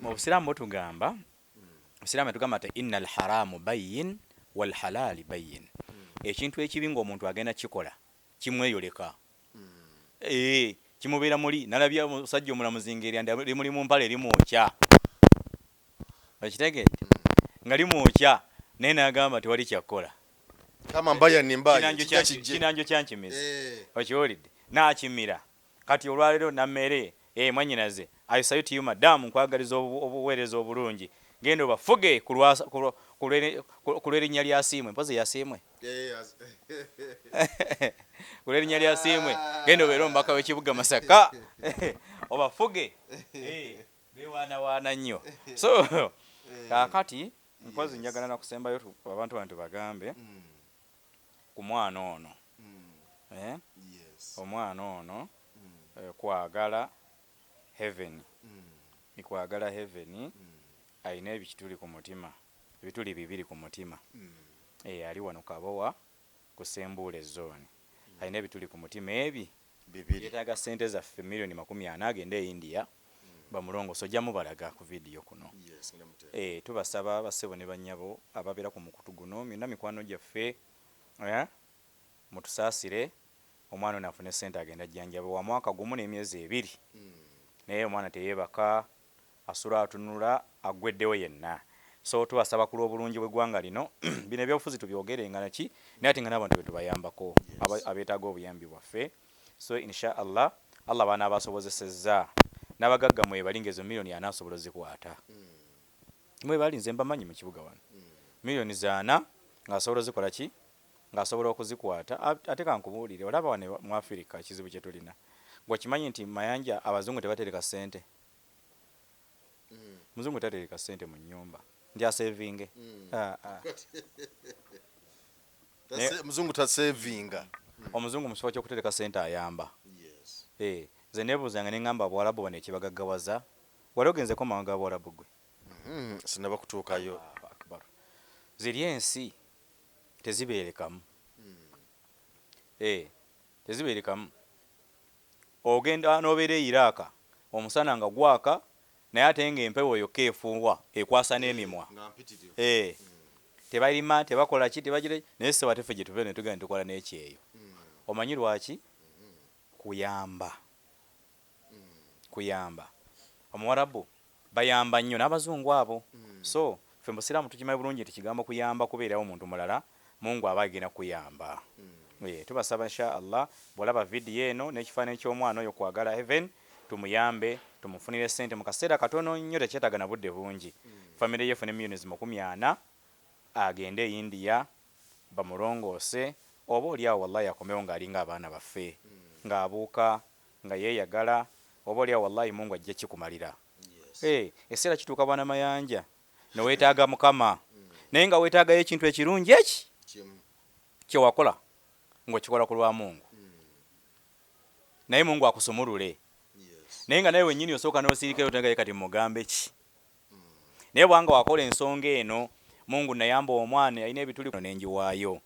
mu busiraamu tugamba Obusiraamu tugamba nti innal haramu bayyin wal halali bayyin ekintu ekibi ng'omuntu agenda kikola kimweyoleka kimubeera muli nalabya omusajja omulamuzi ng'eryanda limuli mu mpale limwokya okitegedde nga limwokya naye n'agamba tewali kyakkola kama mbaya kinanjo kyankimiza okiwulidde n'akimira kati olwaleero Nammeere mwannyinaze I salute you madam nkwagaliza obuweereza obulungi genda obafuge ku lw'erinnya lya Asiimwe mpozi yasiimwe ku lw'erinnya lya Asiimwe genda obeera omubaka w'ekibuga Masaka obafuge bewaanawaana nnyo so kaakati mpozi njagala nakusembayo abantu bantu bagambe ku mwana ono omwana ono kwagala heaven ikwagala heaven alina ebituli ku mutima ebituli 2 ku mutima ali wano Kabowa ku Sembule zone alina ebituli ku mutima ebi yetaaga ssente zaffe milioni 40 agende e India bamulongoso ojjamu balaga ku vidiyo kuno tubasaba basebo ne bannyabo ababeera ku mukutu guno myonna mikwano gyaffe mutusaasire omwana ono afune ssente agenda jjanjabe wa mwaka gumu n'emyezi 2 naye omwana teyeebaka asula atunula aggweddewo yenna so tubasaba ku lw'obulungi bw'eggwanga lino bino ebyobufuzi tubyogerenga naki naye ate nga n'abantu be tubayambako abeetaaga obuyambi bwaffe so insha Allah baana abasobozesezza n'abagagga mwebali ezo miliyoni 4 asobola zikwata mwebali nze mbamanyi mu kibuga wano miliyoni 4 ng'asobola zikola ki ng'asobola okuzikwata ate kankubuulire olaba wane mu Afirika kizibu kye tulina ng'okimanyi nti mayanja abazungu tebatereka ssente muzungu tatereka ssente mu nnyumba ndi asevinge muzungu tasevinga omuzungu musifo ky'okutereka ssente ayamba ze nebuuzanga ne ngamba Abawarabu bano ekibagaggawaza wali ogenzeko mu mawanga Abawarabu gwe sinaba kutuukayo ziri ensi tezibeerekamu tezibeerekamu ogenda n'obeera e Iraq omusana nga gwaka naye ate ng'empewo yokka efuuwa ekwasa n'emimwa tebalima tebakola ki tebagira naye sse wateffe gye tuve ne tugenda ne tukola n'ekyeyo omanyi lwaki kuyamba Omuwarabu bayamba nnyo n'abazungu abo so ffe mu Busiraamu tukimanyi bulungi nti kigambo kuyamba kubeerawo omuntu mulala Mungu aba agenda kuyamba tubasaba insha Allah bwolaba video eno n'ekifaananyi ky'omwana oyo kwagala Heaven tumuyambe tumufunire sente mu kaseera katono nnyo tekyetaaga na budde bungi. Family ye efune millions 40 agende e India bamulongoose oba oliawo wallahi akomewo ng'alinga abaana baffe ng'abuuka nga yeeyagala oba oliawo wallahi Mungu ajja kikumalira. Eseera kituuka bwana mayanja neweetaaga Mukama naye nga weetaagayo ekintu ekirungi eki kyewakola ng'okikola ku lwa Mungu naye Mungu akusumulule naye nga naye wennyini osooka n'osiirikayo otegaye kati mugambe ki naye bwanga wakola ensonga eno Mungu nayamba omwana alina ebituli n'enjiwaayo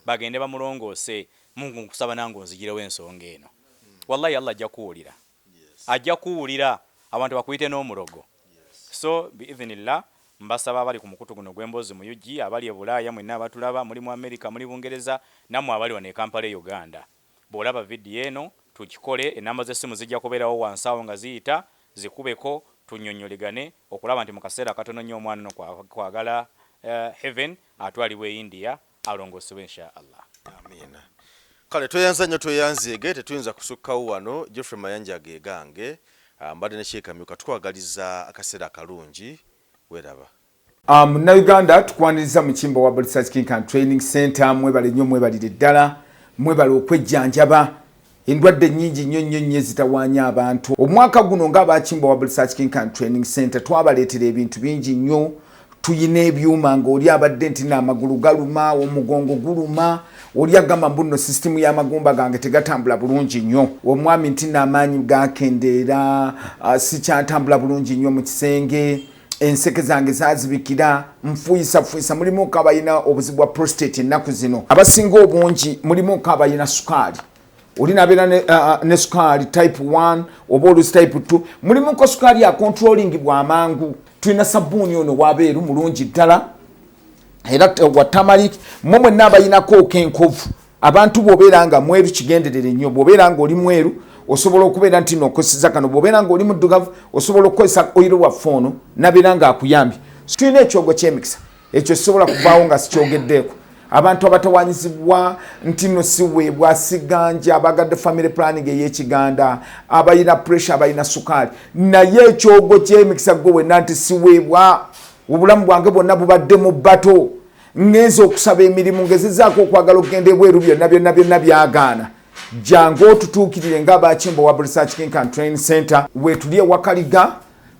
bagende bamulongoose Mungu nkusaba nange onzigirewo ensonga eno wallahi Allah ajja kuwulira abantu bakuyite n'omulogo. So biidhnillah mbasaba abali ku mukutu guno gw'emboozi mu UG abali e Bulaaya mwenna abatulaba muli mu America muli Bungereza nammwe abali wano e Kampala e Uganda bw'olaba video eno tukikole enamba z'essimu zijja kubeerawo wansi awo nga ziyita zikubeko tunnyonnyolegane okulaba nti mu kaseera katono nnyo omwana no kwagala Heaven atwalibwa e India alongoosebwe insha Allah. Amina. Kale tweyanza nnyo tweyanzeege tetuyinza kusukkawo wano Geoffrey Mayanja gegange mbadde ne Sheikh Amyuka tukwagaliza akaseera kalungi weraba. Munnayuganda tukwaniriza mu Kimbo wa Research King and Training Center mwebale nnyo mwebalire ddala mwebale okwejjanjaba endwadde nnyingi nnyo zitawaanya abantu. Omwaka guno ng'abakimbo wa Research King and Training Center twabaleetera ebintu bingi nnyo. Tuyina ebyuma ng'oli abadde nti n'amagulu galuma omugongo guluma oli agamba mbuno system y'amagumba gange tegatambula bulungi nnyo omwami nti n'amaanyi gakendeera sikyatambula bulungi nnyo mu kisenge enseke zange zazibikira nfuyisa mulimu kabayina obuzibu bwa prostate ennaku zino abasinga obungi mulimu kabayina sukaali oli nabeera ne sukaali type 1 oba olusi type 2 mulimu ko sukaali ya controlling bw'amangu. Tuyina sabbuuni ono wabeeru mulungi ddala era wa turmeric mmwe n'abayinako kenkovu abantu bw'obeera nga mweru kigenderere nnyo bw'obeera nga oli mweru osobola okubeera nti n'okozesa kano bw'obeera nga oli muddugavu osobola okukozesa oyiro waffe ono nabeera nga akuyambye. Tulina ekyogo ky'emikisa ekyo kisobola kuvaawo nga sikyogeddeeko abantu abatawanyizibwa nti no siweebwa siganja abagadde family planning ey'ekiganda abayina pressure abayina sukaali naye ekyogo ky'emikisa gwe wenna nti siweebwa obulamu bwange bwonna bubadde mu bbato ngenza okusaba emirimu ngezezaako okwagala okugenda ebweru byonna byagaana jangu otutuukirire ng'abakimbo wa Research King and Training Center wetuli ewakaliga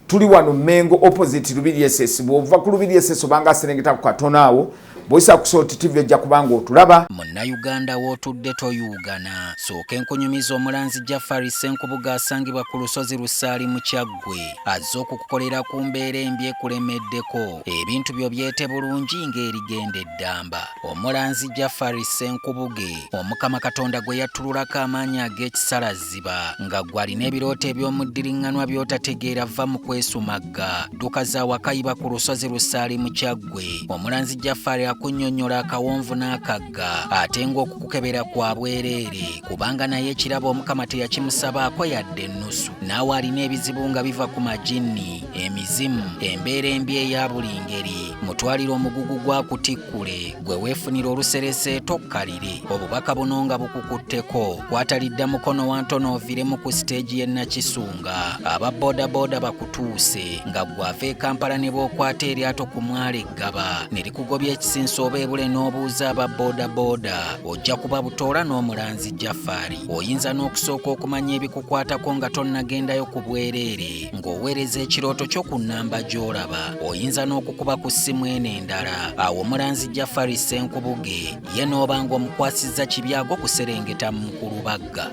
tuli wano Mengo opposite Lubiri SS bw'ova ku Lubiri SS obanga aserengeta ku katono awo boisa kusoti TV ejja kubanga otulaba. Munnayuganda w'otudde toyugana sooka enkunyumiza omulanzi Jafari Senkubuga asangibwa ku lusozi Lusaali mu Kyaggwe azze okukukolera ku mbeera embi ekulemeddeko ebintu byo byete bulungi ng'erigenda eddamba. Omulanzi Jafari Senkubuge Omukama Katonda gwe yattululako amaanyi ag'ekisalaziba nga gwalina ebirooto eby'omuddiringanwa by'otategeera va mu kwesumagga dduka za wakayiba ku lusozi Lusaali mu Kyaggwe. Omulanzi Jafari akunnyonnyola akawonvu n'akagga ate ng'okukukebera kwa bwereere kubanga naye ekirabo Omukama teyakimusabaako yadde ennusu naawe alina ebizibu nga biva ku majinni emizimu embeera embi eya buli ngeri mutwalire omugugu gwa kutikkule gwe weefunira oluserese tokkalire obubaka buno nga bukukutteko kwatalidda mukono wa ntono oviremu ku siteegi y'e Nakisunga aba bodaboda bakutuuse nga gwava e Kampala ne bw'okwata eryato ku mwala eggaba ne likugobya ekisinsa oba ebule n'obuuza aba bodaboda ojja kuba butoola n'omulanzi Jafari. Oyinza n'okusooka okumanya ebikukwatako nga tonnagendayo ku bwereere ng'oweereza ekirooto kyo ku nnamba gy'olaba. Oyinza n'okukuba ku ssimu eno endala awo omulanzi Jafari Senkubuge ye n'oba ng'omukwasizza kibyago kuserengeta mu Kulubagga.